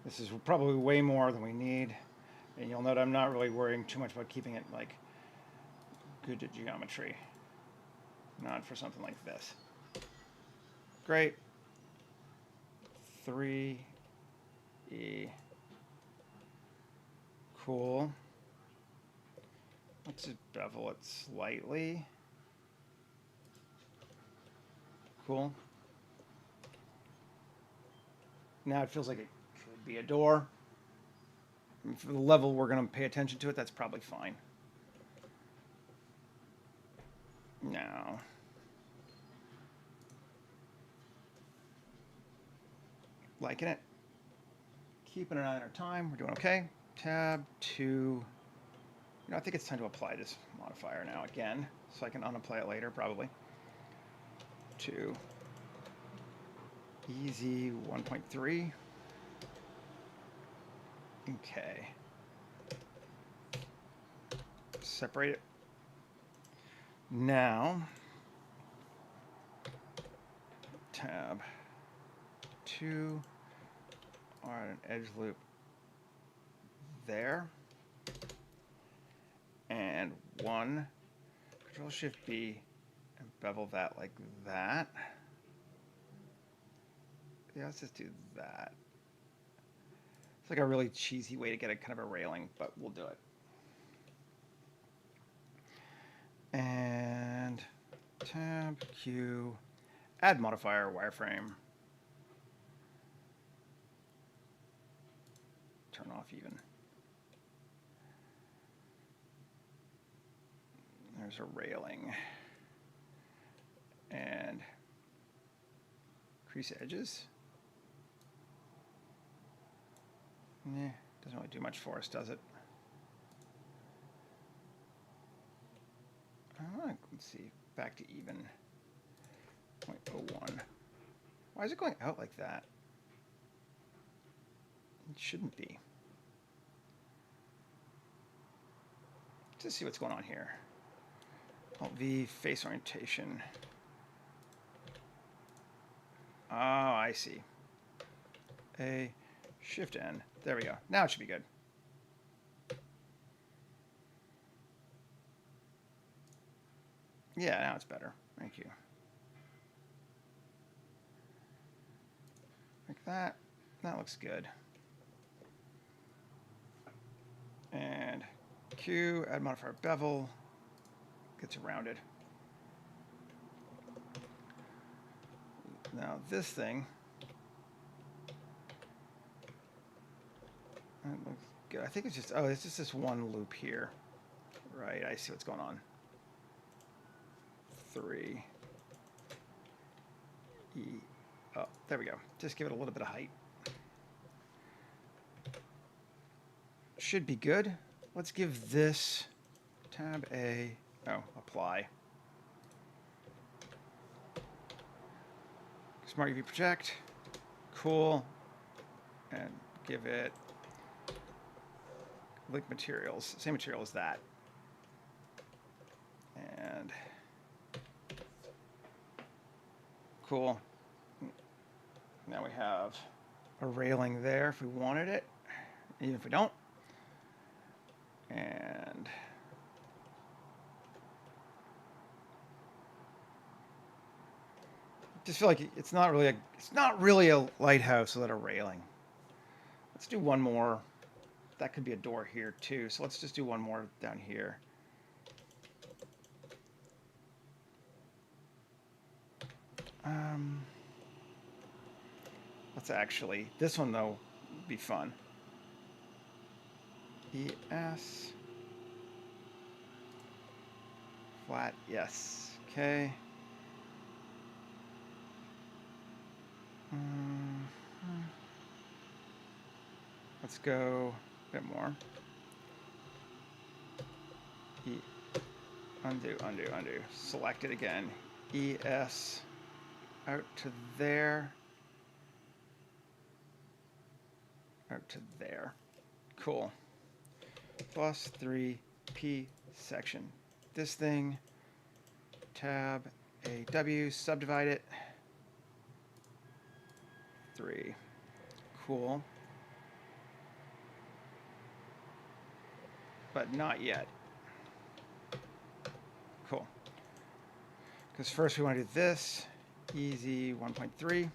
This is probably way more than we need. And you'll note I'm not really worrying too much about keeping it like good at geometry. Not for something like this. Great. 3E. Cool. Let's just bevel it slightly. Cool. Now it feels like it could be a door. And for the level we're going to pay attention to it, that's probably fine. Now, liking it. Keeping an eye on our time. We're doing okay. Tab 2. You know, I think it's time to apply this modifier now again, so I can unapply it later, probably. 2. Easy 1.3. Okay. Separate it. Now, tab 2 on an edge loop there, and 1, Control Shift B, and bevel that like that. Yeah, let's just do that. It's like a really cheesy way to get a kind of a railing, but we'll do it. And tab Q, add modifier wireframe. Turn off even. There's a railing. And crease edges. Doesn't really do much for us, does it? Let's see, back to even. 0.01. Why is it going out like that? It shouldn't be. Let's see what's going on here. Alt V, face orientation. Oh, I see. A, Shift N. There we go. Now it should be good. Yeah, now it's better. Thank you. Like that. That looks good. And Q, add modifier bevel, gets rounded. Now this thing, that looks good. I think it's just, oh, it's just this one loop here. Right, I see what's going on. 3. E. Oh, there we go. Just give it a little bit of height. Should be good. Let's give this tab A, oh, apply. Smart UV project, cool, and give it link materials, same material as that. And cool. Now we have a railing there if we wanted it, even if we don't. And just feel like it's not really a lighthouse without a railing. Let's do one more. That could be a door here too. So let's just do one more down here. Let's actually, this one though would be fun. ES flat, yes. Okay. Let's go a bit more. Undo, undo, undo. Select it again. ES out to there. Out to there. Cool. Plus 3P section. This thing, tab AW, subdivide it. 3. Cool. But not yet. Cool. Because first we want to do this. Easy 1.3.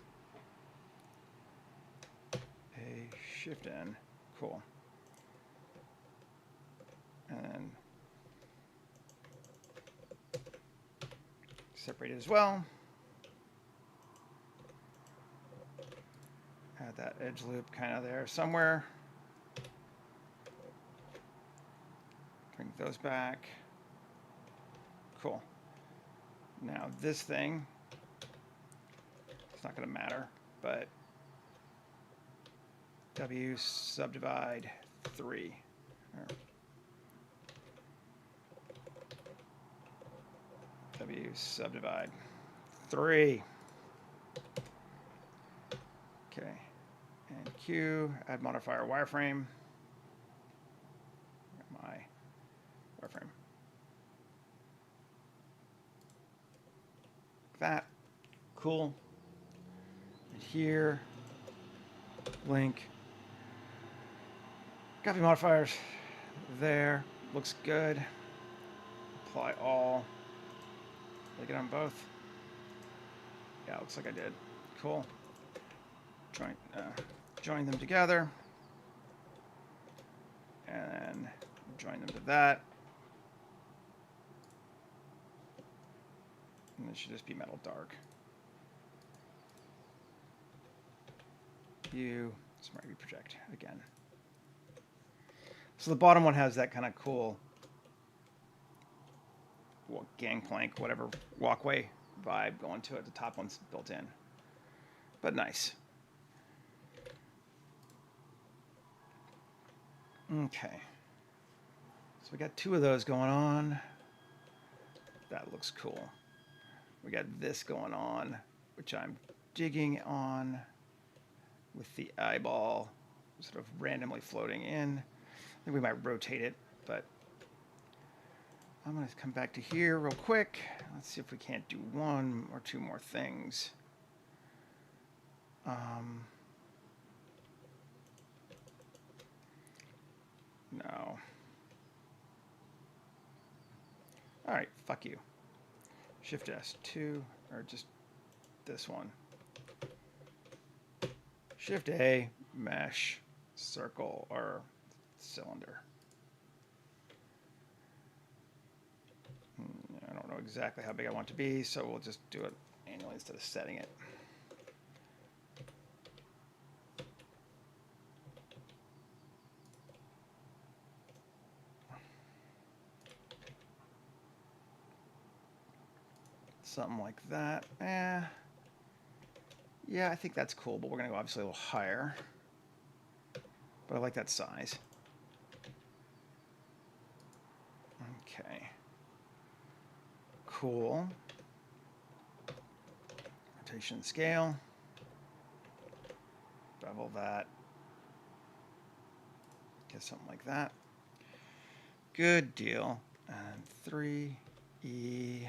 A shift N. Cool. And then separate it as well. Add that edge loop kind of there somewhere. Bring those back. Cool. Now this thing, it's not going to matter, but W subdivide 3. W subdivide 3. Okay. And Q, add modifier wireframe. My wireframe. That. Cool. And here, link. Copy modifiers there. Looks good. Apply all. Did I get on both? Yeah, looks like I did. Cool. Join them together. And then join them to that. And it should just be metal dark. Smart UV project again. So the bottom one has that kind of cool gangplank, whatever, walkway vibe going to it. The top one's built in. But nice. Okay. So we got 2 of those going on. That looks cool. We got this going on, which I'm digging on with the eyeball sort of randomly floating in. I think we might rotate it, but I'm going to come back to here real quick. Let's see if we can't do 1 or 2 more things. No. All right, fuck you. Shift S2, or just this one. Shift A, mesh, circle, or cylinder. I don't know exactly how big I want it to be, so we'll just do it manually instead of setting it. Something like that. Yeah, I think that's cool, but we're going to go obviously a little higher. But I like that size. Okay. Cool. Rotation scale. Bevel that. Get something like that. Good deal. And 3E.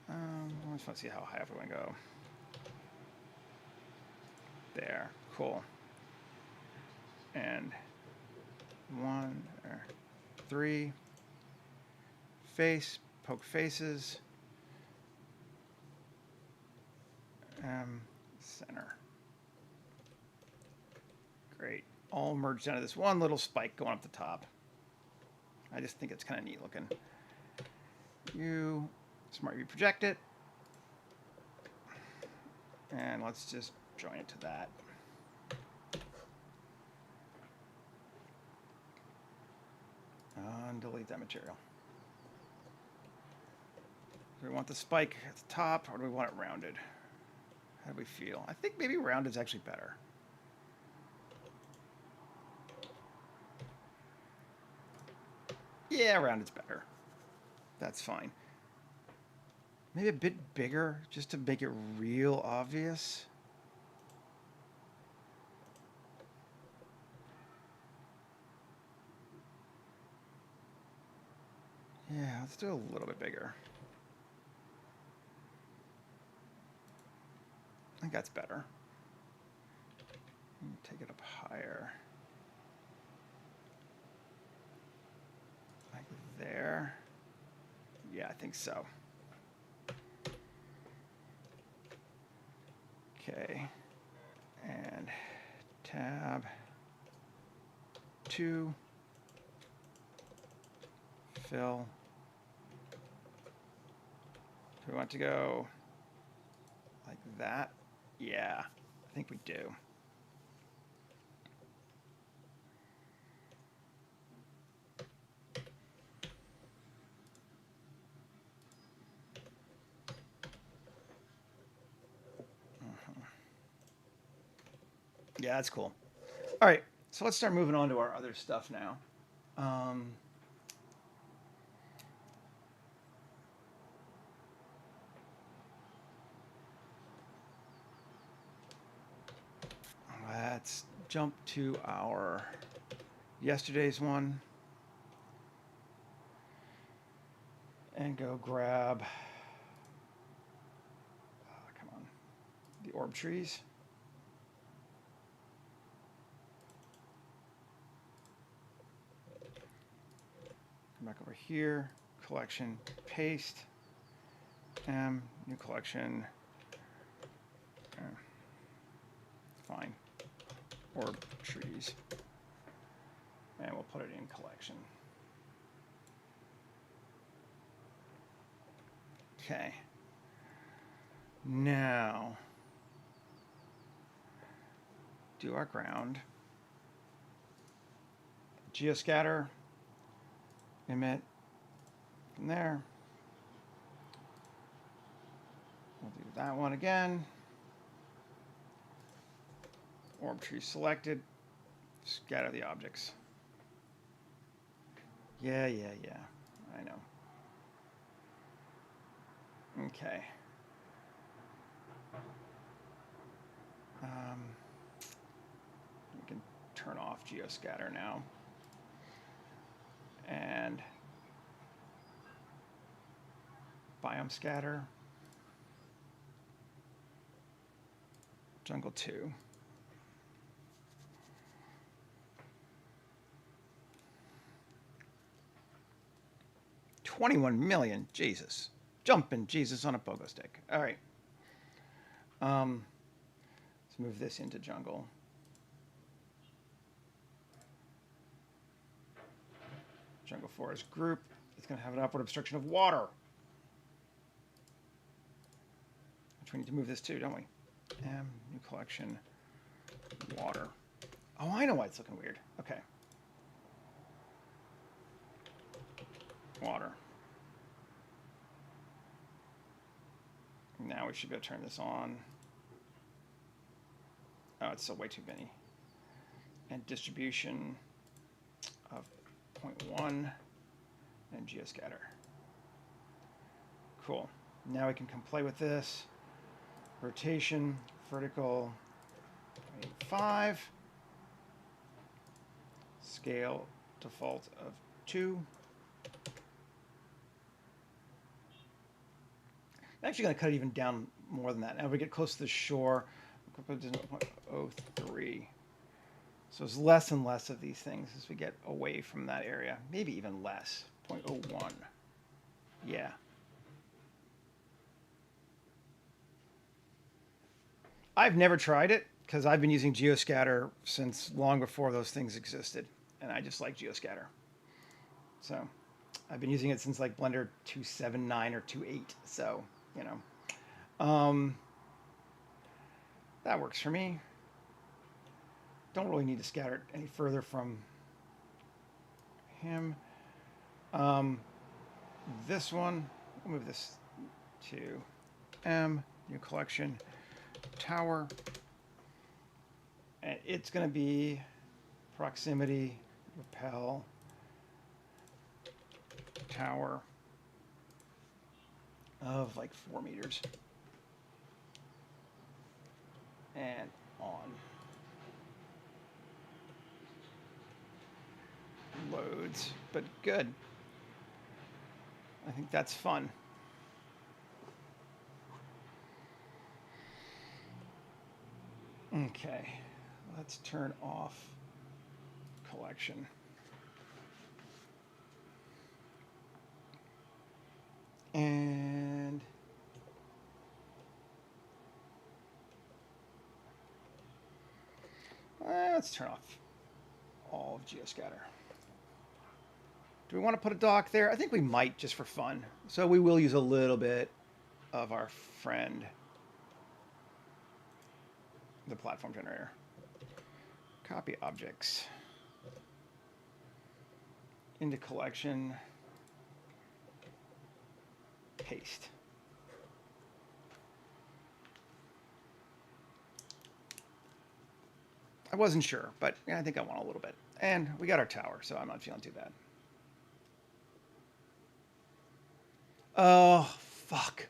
I just want to see how high up we want to go. There. Cool. And 1 or 3. Face. Poke faces. Center. Great. All merged into this one little spike going up the top. I just think it's kind of neat looking. Smart view project it. And let's just join it to that. And delete that material. Do we want the spike at the top, or do we want it rounded? How do we feel? I think maybe rounded is actually better. Yeah, rounded's better. That's fine. Maybe a bit bigger, just to make it real obvious. Yeah, let's do a little bit bigger. I think that's better. Take it up higher. Like there. Yeah, I think so. Okay. And tab 2. Fill. Do we want to go like that? Yeah, I think we do. Yeah, that's cool. All right, so let's start moving on to our other stuff now. Let's jump to our yesterday's one and go grab, come on, the orb trees. Come back over here, collection, paste, new collection, fine, orb trees, and we'll put it in collection. Okay. Now, do our ground. Geoscatter, emit from there. We'll do that one again. Orb tree selected. Scatter the objects. Yeah. I know. Okay. We can turn off geoscatter now. And biome scatter. Jungle 2. 21 million. Jesus. Jumping Jesus on a pogo stick. All right. Let's move this into jungle. Jungle forest group. It's going to have an upward obstruction of water. Which we need to move this to, don't we? New collection. Water. Oh, I know why it's looking weird. Okay. Water. Now we should be able to turn this on. Oh, it's still way too many. And distribution of 0.1 and geoscatter. Cool. Now we can play with this. Rotation, vertical, 0.5. Scale default of 2. I'm actually going to cut it even down more than that. Now we get close to the shore, we'll put it to 0.03. So it's less and less of these things as we get away from that area. Maybe even less, 0.01. Yeah. I've never tried it because I've been using geoscatter since long before those things existed. And I just like geoscatter. So I've been using it since like Blender 2.7.9 or 2.8. So, you know, that works for me. Don't really need to scatter it any further from him. This one, I'll move this to M, new collection, tower. And it's going to be proximity, repel, tower of like 4 meters. And on. Loads, but good. I think that's fun. Okay, let's turn off collection. And let's turn off all of geoscatter. Do we want to put a dock there? I think we might just for fun. So we will use a little bit of our friend, the platform generator. Copy objects into collection, paste. I wasn't sure, but yeah, I think I want a little bit. And we got our tower, so I'm not feeling too bad. Oh, fuck.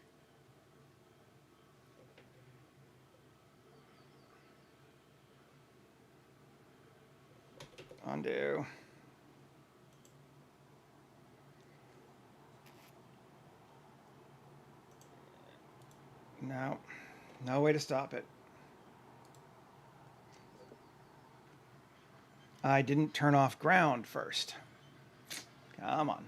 Undo. No. No way to stop it. I didn't turn off ground first. Come on.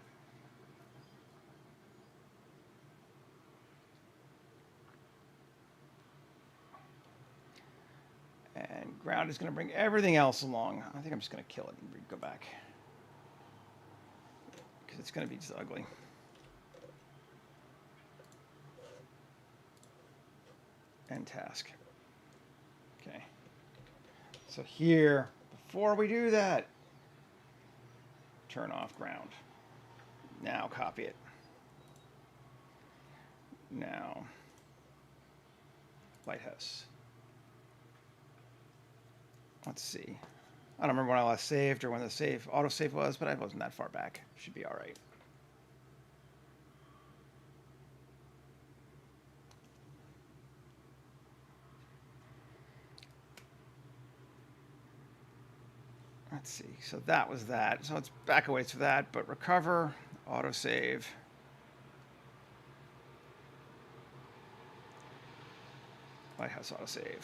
And ground is going to bring everything else along. I think I'm just going to kill it and go back. Because it's going to be just ugly. End task. Okay. So here, before we do that, turn off ground. Now copy it. Now, Lighthouse. Let's see. I don't remember when I last saved or when the save autosave was, but I wasn't that far back. Should be all right. Let's see. So that was that. So it's back away to that, but recover, autosave. Lighthouse autosave.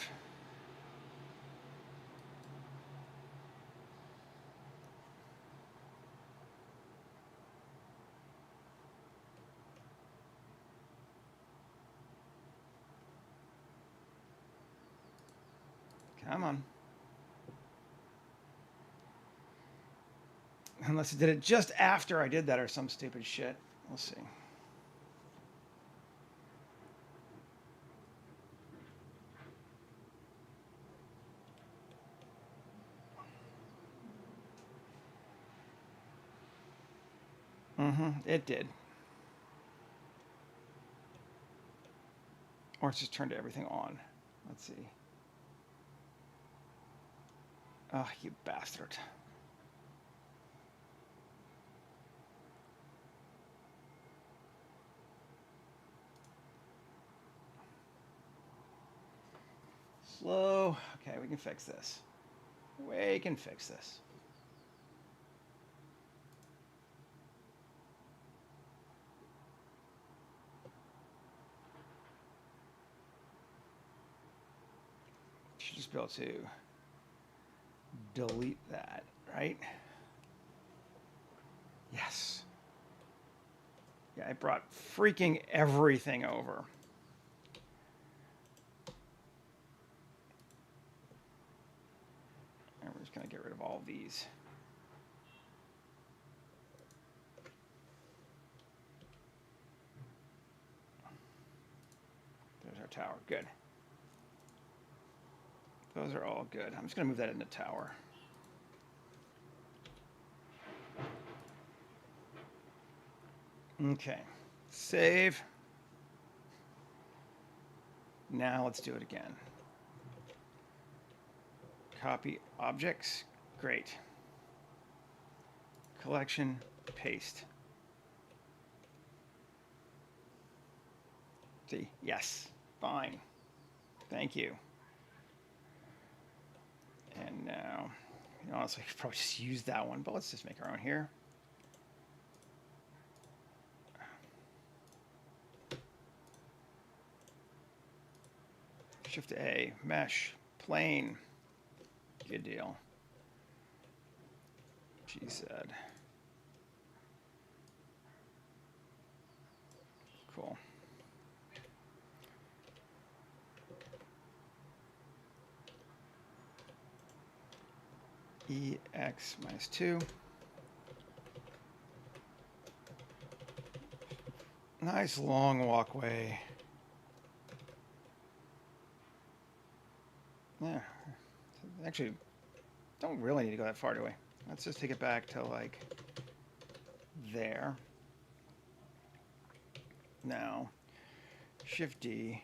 Come on. Unless it did it just after I did that or some stupid shit. We'll see. It did. Or it's just turned everything on. Let's see. Oh, you bastard. Slow. Okay, we can fix this. We can fix this. Should just be able to delete that, right? Yes. Yeah, I brought freaking everything over. And we're just going to get rid of all of these. There's our tower. Good. Those are all good. I'm just going to move that into tower. Okay. Save. Now let's do it again. Copy objects. Great. Collection. Paste. See? Yes. Fine. Thank you. And now, honestly, I could probably just use that one, but let's just make our own here. Shift A, mesh, plane. Good deal. She said. Cool. EX minus 2. Nice long walkway. Yeah. Actually, don't really need to go that far, do we? Let's just take it back to like there. Now, Shift D,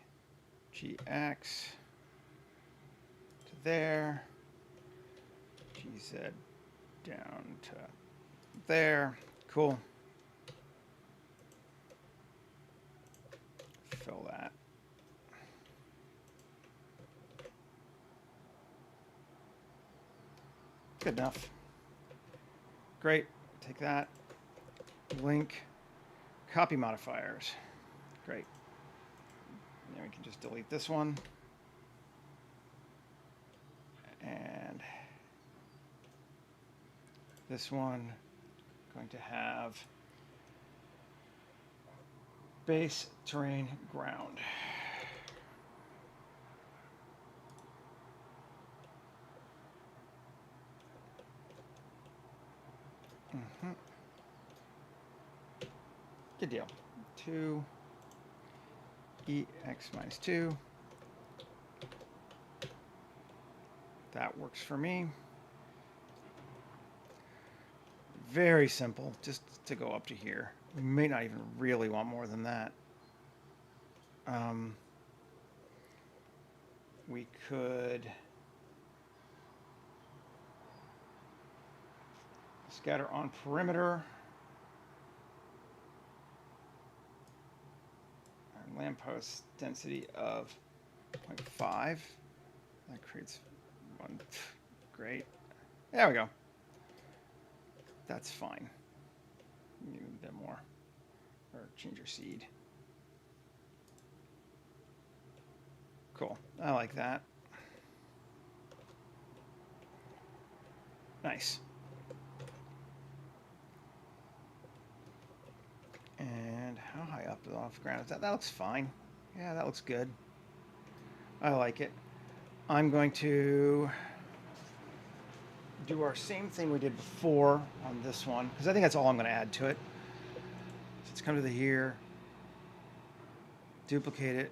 GX to there. GZ down to there. Cool. Fill that. Good enough. Great. Take that. Link. Copy modifiers. Great. Then we can just delete this one. And this one going to have base, terrain, ground. Good deal. 2 EX minus 2. That works for me. Very simple, just to go up to here. We may not even really want more than that. We could scatter on perimeter. Our lamppost density of 0.5. That creates one. Great. There we go. That's fine. Maybe a bit more. Or change your seed. Cool. I like that. Nice. And how high up off the ground is that? That looks fine. Yeah, that looks good. I like it. I'm going to do our same thing we did before on this one, because I think that's all I'm going to add to it. So let's come to the here, duplicate it,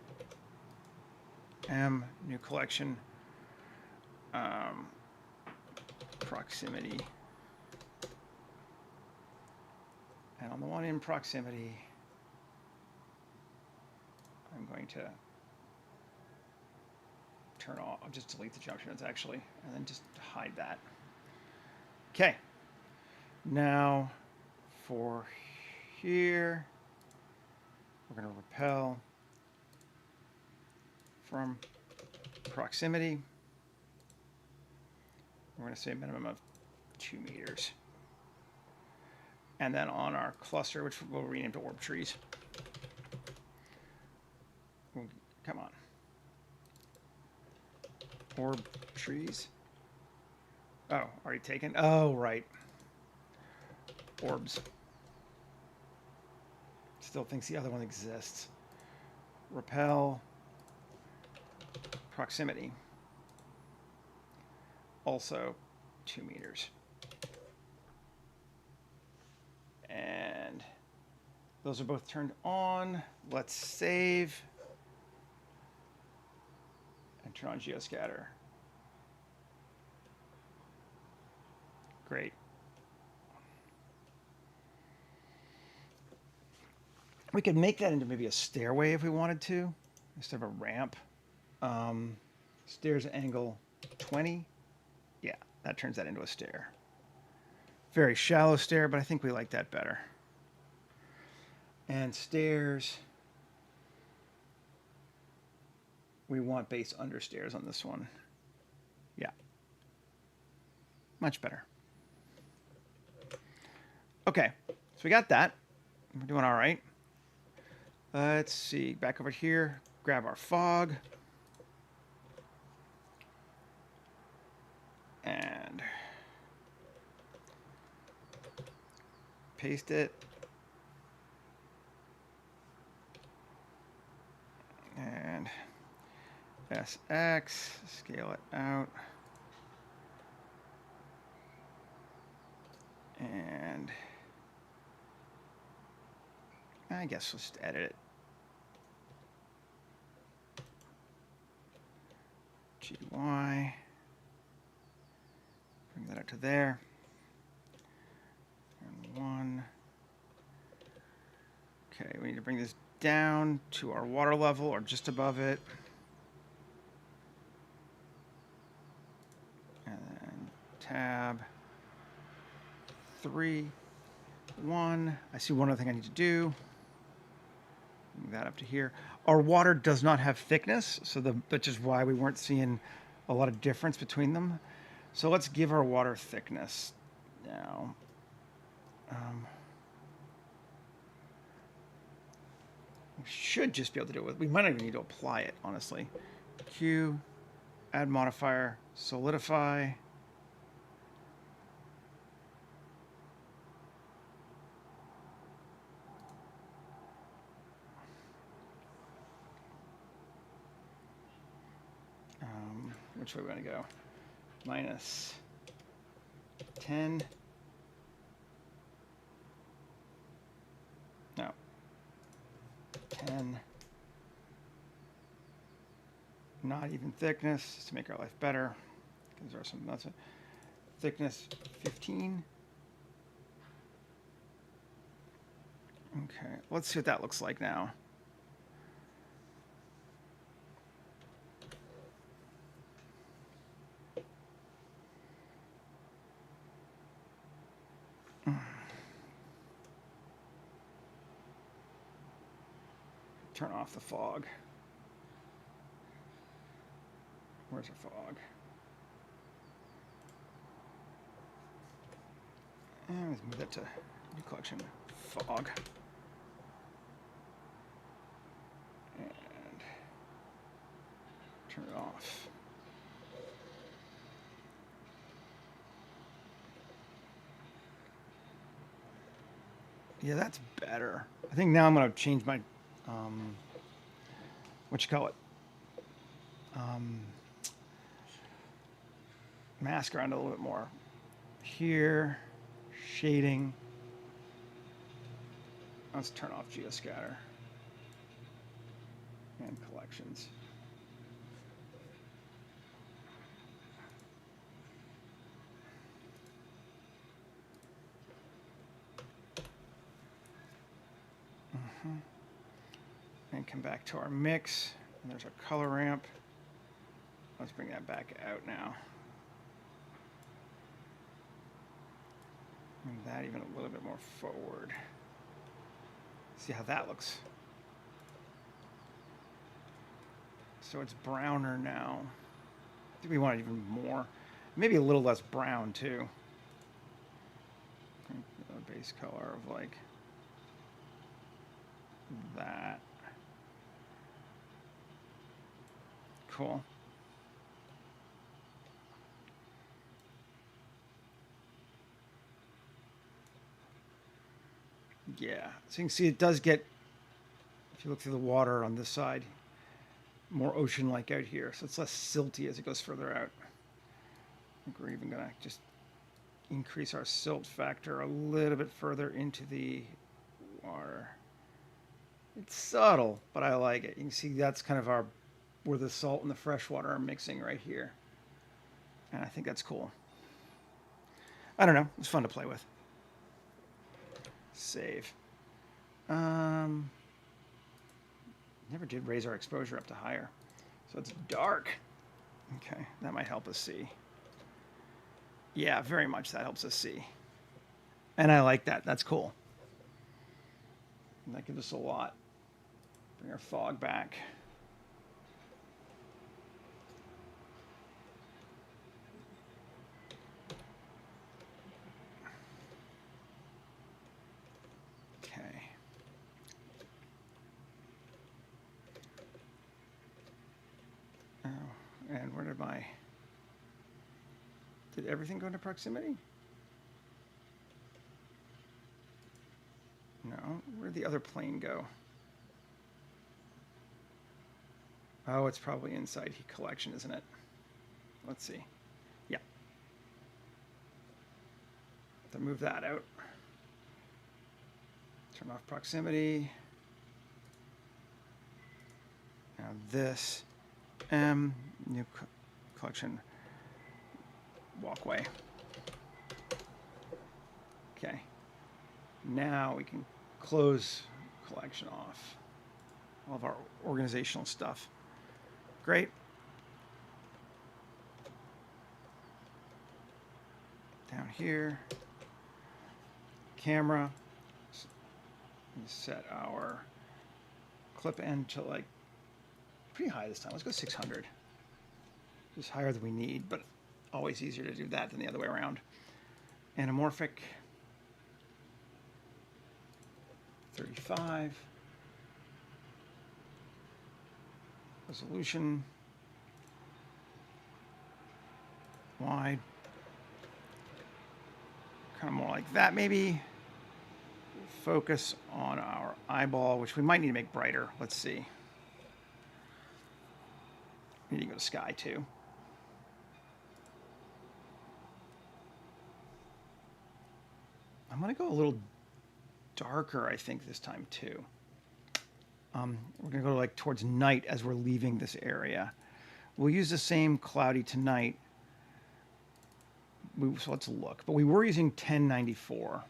new collection, proximity, and on the one in proximity, I'm going to turn off, I'll just delete the junctions actually, and then just hide that. Okay, now for here, we're going to repel from proximity. We're going to say a minimum of 2 meters. And then on our cluster, which we'll rename to orb trees. Come on. Orb trees. Oh, already taken? Oh, right. Orbs. Still thinks the other one exists. Repel. Proximity. Also 2 meters. And those are both turned on. Let's save. And turn on geoscatter. Great. We could make that into maybe a stairway if we wanted to, instead of a ramp. Stairs angle 20. Yeah, that turns that into a stair. Very shallow stair, but I think we like that better. And stairs, we want base under stairs on this one. Yeah, much better. Okay, so we got that. We're doing all right. Let's see, back over here, grab our fog. And paste it. And SX, scale it out. And I guess let's just edit it. GY. Bring that up to there. And 1. Okay, we need to bring this down to our water level or just above it. And then tab 3, 1. I see one other thing I need to do. Bring that up to here. Our water does not have thickness, so which is why we weren't seeing a lot of difference between them. So let's give our water thickness now. We should just be able to do it with, we might not even need to apply it, honestly. Q, add modifier, solidify. Which way we want to go? Minus 10. No. 10. Not even thickness, just to make our life better. Because there are some nuts. Thickness 15. Okay, let's see what that looks like now. Turn off the fog. Where's our fog? And let's move that to new collection, fog. And turn it off. Yeah, that's better. I think now I'm going to change my, what you call it? mask around a little bit more. Here, shading. Let's turn off geoscatter and collections. And come back to our mix. And there's our color ramp. Let's bring that back out now. And that even a little bit more forward. See how that looks. So it's browner now. I think we want it even more. Maybe a little less brown too. A base color of like that. Cool. Yeah, so you can see it does get, if you look through the water on this side, more ocean-like out here. So it's less silty as it goes further out. I think we're even gonna just increase our silt factor a little bit further into the water. It's subtle, but I like it. You can see that's kind of our, where the salt and the fresh water are mixing right here. And I think that's cool. I don't know, it's fun to play with. Save. Never did raise our exposure up to higher. So it's dark. Okay, that might help us see. Yeah, very much that helps us see. And I like that. That's cool. And that gives us a lot. Bring our fog back. Okay. Oh, and where did my... Did everything go into proximity? No. Where'd the other plane go? Oh, it's probably inside heat collection, isn't it? Let's see. Yeah. To move that out. Turn off proximity. Now this. New collection. Walkway. Okay. Now we can close collection off. All of our organizational stuff. Great. Down here. Camera. Set our clip end to like pretty high this time. Let's go 600. Just higher than we need, but always easier to do that than the other way around. Anamorphic. 35. Resolution. Wide. Kind of more like that maybe. Focus on our eyeball, which we might need to make brighter. Let's see. We need to go to sky too. I'm going to go a little darker, I think, this time too. We're going to go like towards night as we're leaving this area. We'll use the same cloudy tonight. So let's look. But we were using 1094.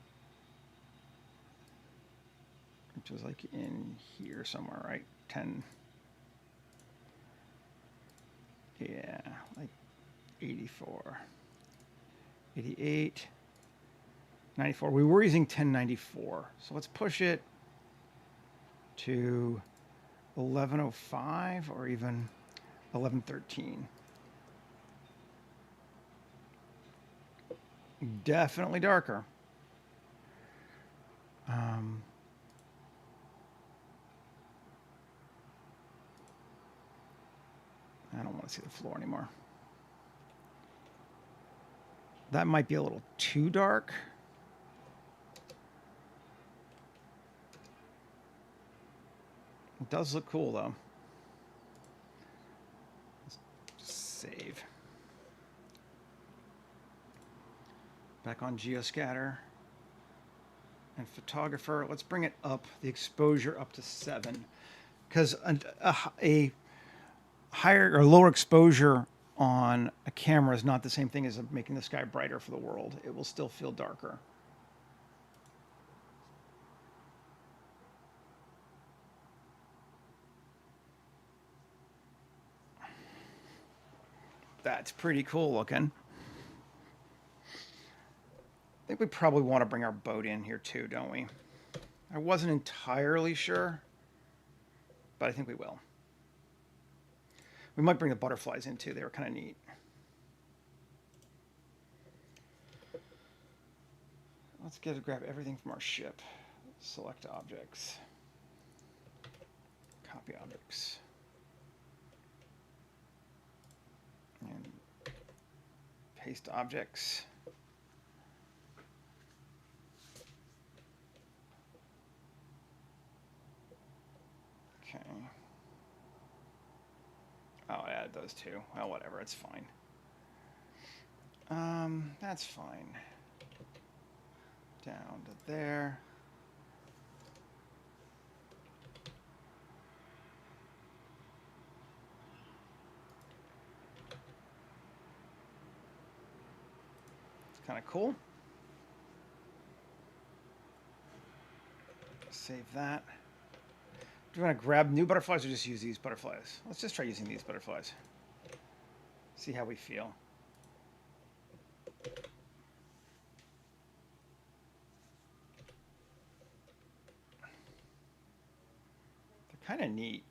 Which was like in here somewhere, right? 10. Yeah, like 84. 88. 94. We were using 1094. So let's push it to 1105 or even 1113. Definitely darker. I don't want to see the floor anymore. That might be a little too dark. It does look cool though. Let's save. Back on geoscatter. And photographer, let's bring it up, the exposure up to 7. Because a higher or lower exposure on a camera is not the same thing as making the sky brighter for the world. It will still feel darker. That's pretty cool looking. I think we probably want to bring our boat in here too, don't we? I wasn't entirely sure, but I think we will. We might bring the butterflies in too. They were kind of neat. Let's grab everything from our ship. Select objects. Copy objects. And paste objects. Okay. Oh, I added those two. Well, whatever. It's fine. That's fine. Down to there. It's kind of cool. Save that. Do you want to grab new butterflies or just use these butterflies? Let's just try using these butterflies. See how we feel. They're kind of neat.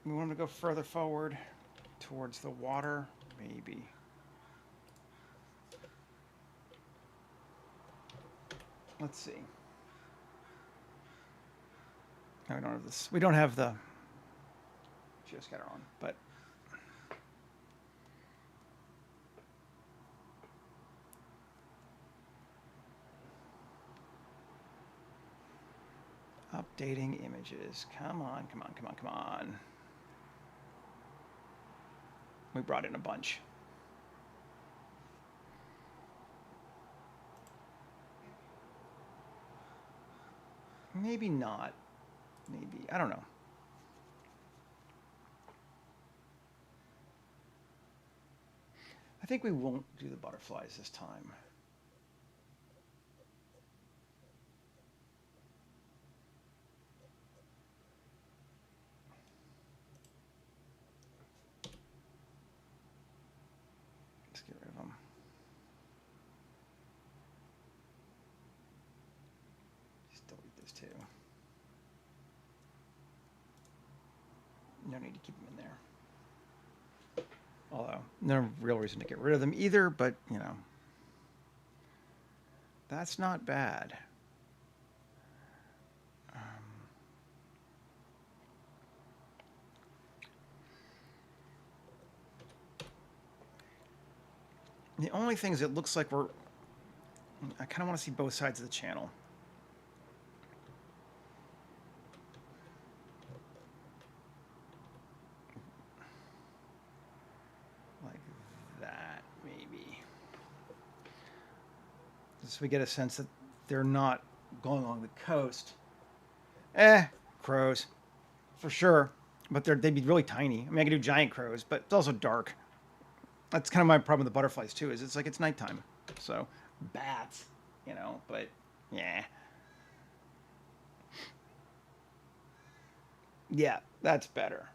We want to go further forward towards the water, maybe. Let's see. No, we don't have this. We don't have the geoscatter on, but updating images. Come on, come on, come on, come on. We brought in a bunch. Maybe not. Maybe. I don't know. I think we won't do the butterflies this time. Let's get rid of them. Just delete this too. No need to keep them in there. Although, no real reason to get rid of them either, but, you know, that's not bad. The only thing is it looks like I kind of want to see both sides of the channel. So we get a sense that they're not going along the coast. Crows, for sure, but they'd be really tiny. I mean, I could do giant crows, but it's also dark. That's kind of my problem with the butterflies too. Is it's nighttime, so bats, you know. But yeah, yeah, that's better.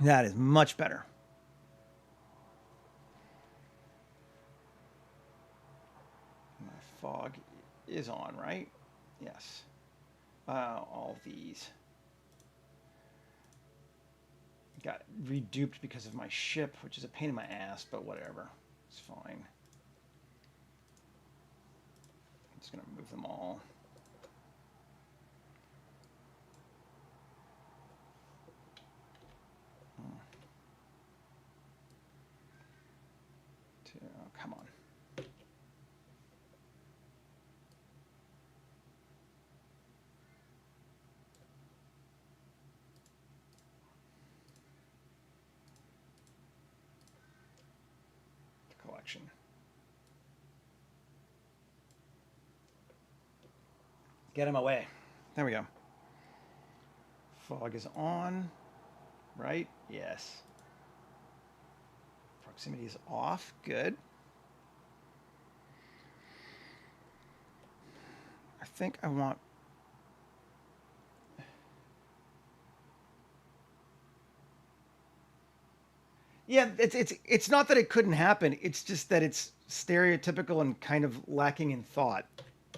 That is much better. Fog is on, right? Yes. All these got reduped because of my ship, which is a pain in my ass, but whatever. It's fine. I'm just going to move them all. Oh, come on. direction. Get him away. There we go. Fog is on. Right? Yes. Proximity is off. Good. I think I want... Yeah, it's not that it couldn't happen. It's just that it's stereotypical and kind of lacking in thought.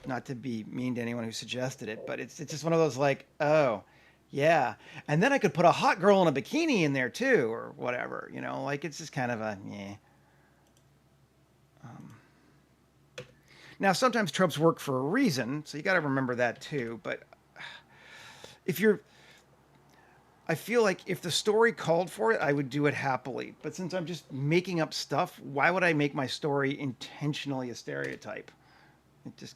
Not to be mean to anyone who suggested it, but it's just one of those like, oh, yeah. And then I could put a hot girl in a bikini in there too, or whatever, you know, like it's just kind of a, yeah. Now, sometimes tropes work for a reason, so you got to remember that too. But if you're, I feel like if the story called for it, I would do it happily. But since I'm just making up stuff, why would I make my story intentionally a stereotype? It just,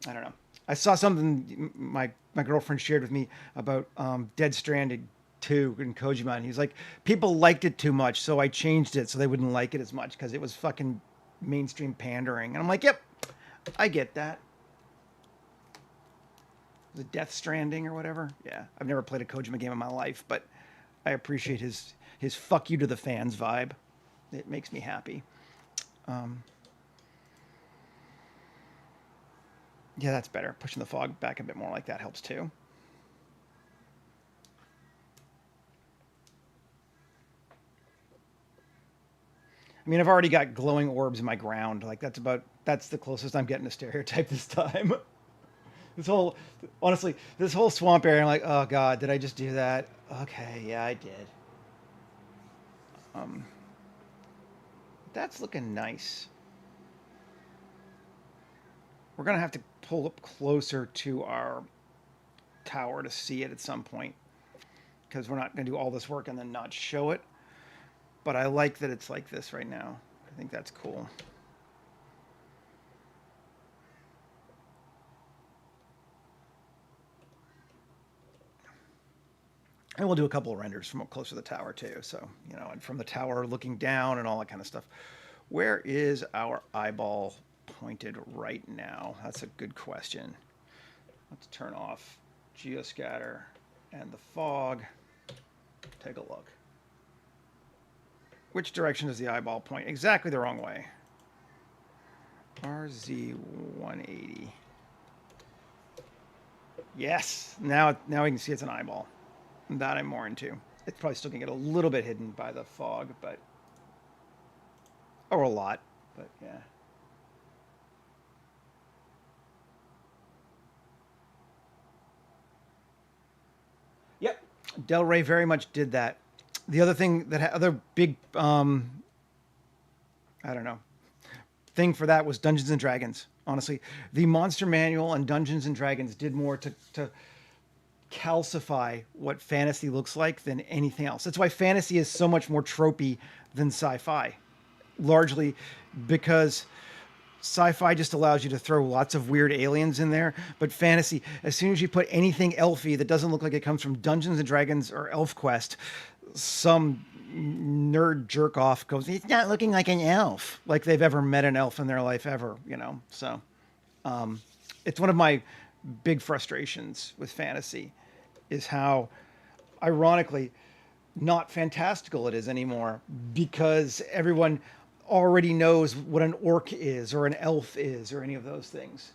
I don't know. I saw something my girlfriend shared with me about Dead Stranded 2 in Kojima, and he's like, people liked it too much, so I changed it so they wouldn't like it as much because it was fucking mainstream pandering. And I'm like, yep, I get that. Was it Death Stranding or whatever? Yeah, I've never played a Kojima game in my life, but I appreciate his fuck you to the fans vibe. It makes me happy. Yeah, that's better. Pushing the fog back a bit more like that helps too. I mean, I've already got glowing orbs in my ground. Like that's the closest I'm getting to stereotype this time. Honestly, this whole swamp area, I'm like, oh God, did I just do that? Okay, yeah, I did. That's looking nice. We're going to have to pull up closer to our tower to see it at some point, because we're not going to do all this work and then not show it. But I like that it's like this right now. I think that's cool. And we'll do a couple of renders from up close to the tower too. So, you know, and from the tower looking down and all that kind of stuff. Where is our eyeball pointed right now? That's a good question. Let's turn off geoscatter and the fog. Take a look. Which direction does the eyeball point? Exactly the wrong way. RZ180. Yes. Now we can see it's an eyeball. That I'm more into. It's probably still going to get a little bit hidden by the fog, but... Or a lot, but yeah. Yep. Del Rey very much did that. The other thing that other big, I don't know, thing for that was Dungeons and Dragons. Honestly, the Monster Manual and Dungeons and Dragons did more to calcify what fantasy looks like than anything else. That's why fantasy is so much more tropey than sci-fi, largely because sci-fi just allows you to throw lots of weird aliens in there, but fantasy, as soon as you put anything elfy that doesn't look like it comes from Dungeons and Dragons or ElfQuest, some nerd jerk off goes, it's not looking like an elf, like they've ever met an elf in their life ever, you know. So it's one of my big frustrations with fantasy is how ironically not fantastical it is anymore, because everyone already knows what an orc is or an elf is or any of those things.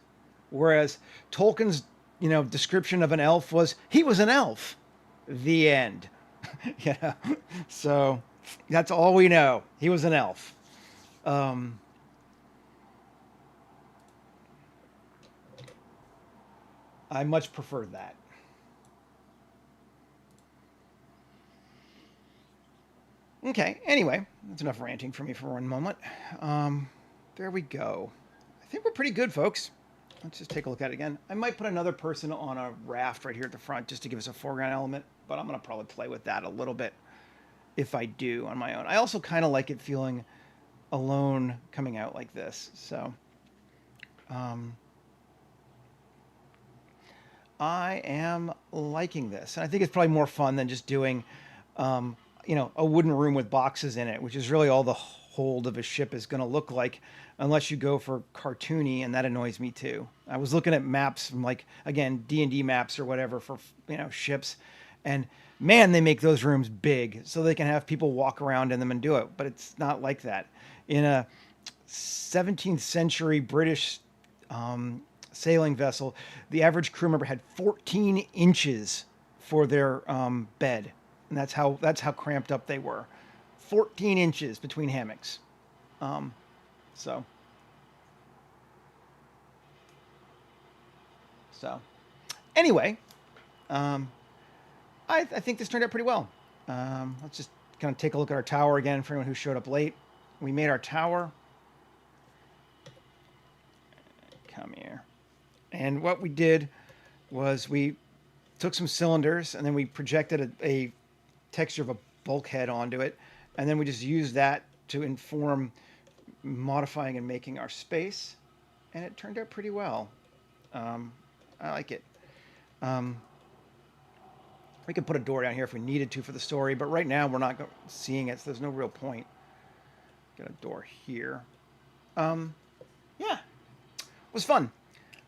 Whereas Tolkien's, you know, description of an elf was he was an elf. The end. Yeah. So that's all we know. He was an elf. I much prefer that. Okay, anyway, that's enough ranting for me for one moment. There we go. I think we're pretty good, folks. Let's just take a look at it again. I might put another person on a raft right here at the front just to give us a foreground element, but I'm going to probably play with that a little bit if I do on my own. I also kind of like it feeling alone coming out like this, so... I am liking this. And I think it's probably more fun than just doing, you know, a wooden room with boxes in it, which is really all the hold of a ship is going to look like, unless you go for cartoony, and that annoys me too. I was looking at maps from, like, again, D&D maps or whatever for, ships, and man, they make those rooms big so they can have people walk around in them and do it, but it's not like that. In a 17th century British sailing vessel, the average crew member had 14 inches for their bed, and that's how cramped up they were. 14 inches between hammocks. So anyway, I think this turned out pretty well. Let's just kind of take a look at our tower again for anyone who showed up late. We made our tower. Come here. And what we did was we took some cylinders and then we projected a texture of a bulkhead onto it. And then we just used that to inform modifying and making our space. And it turned out pretty well. I like it. We could put a door down here if we needed to for the story, but right now we're not seeing it, so there's no real point. Get a door here. Yeah, it was fun.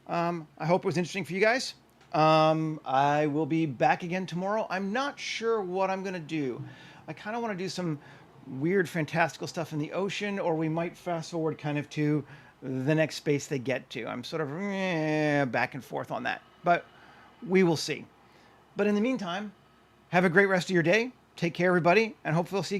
I hope it was interesting for you guys. I will be back again tomorrow. I'm not sure what I'm going to do. I kind of want to do some weird, fantastical stuff in the ocean, or we might fast forward kind of to the next space they get to. I'm sort of back and forth on that, but we will see. But in the meantime, have a great rest of your day. Take care, everybody, and hopefully we'll see you again.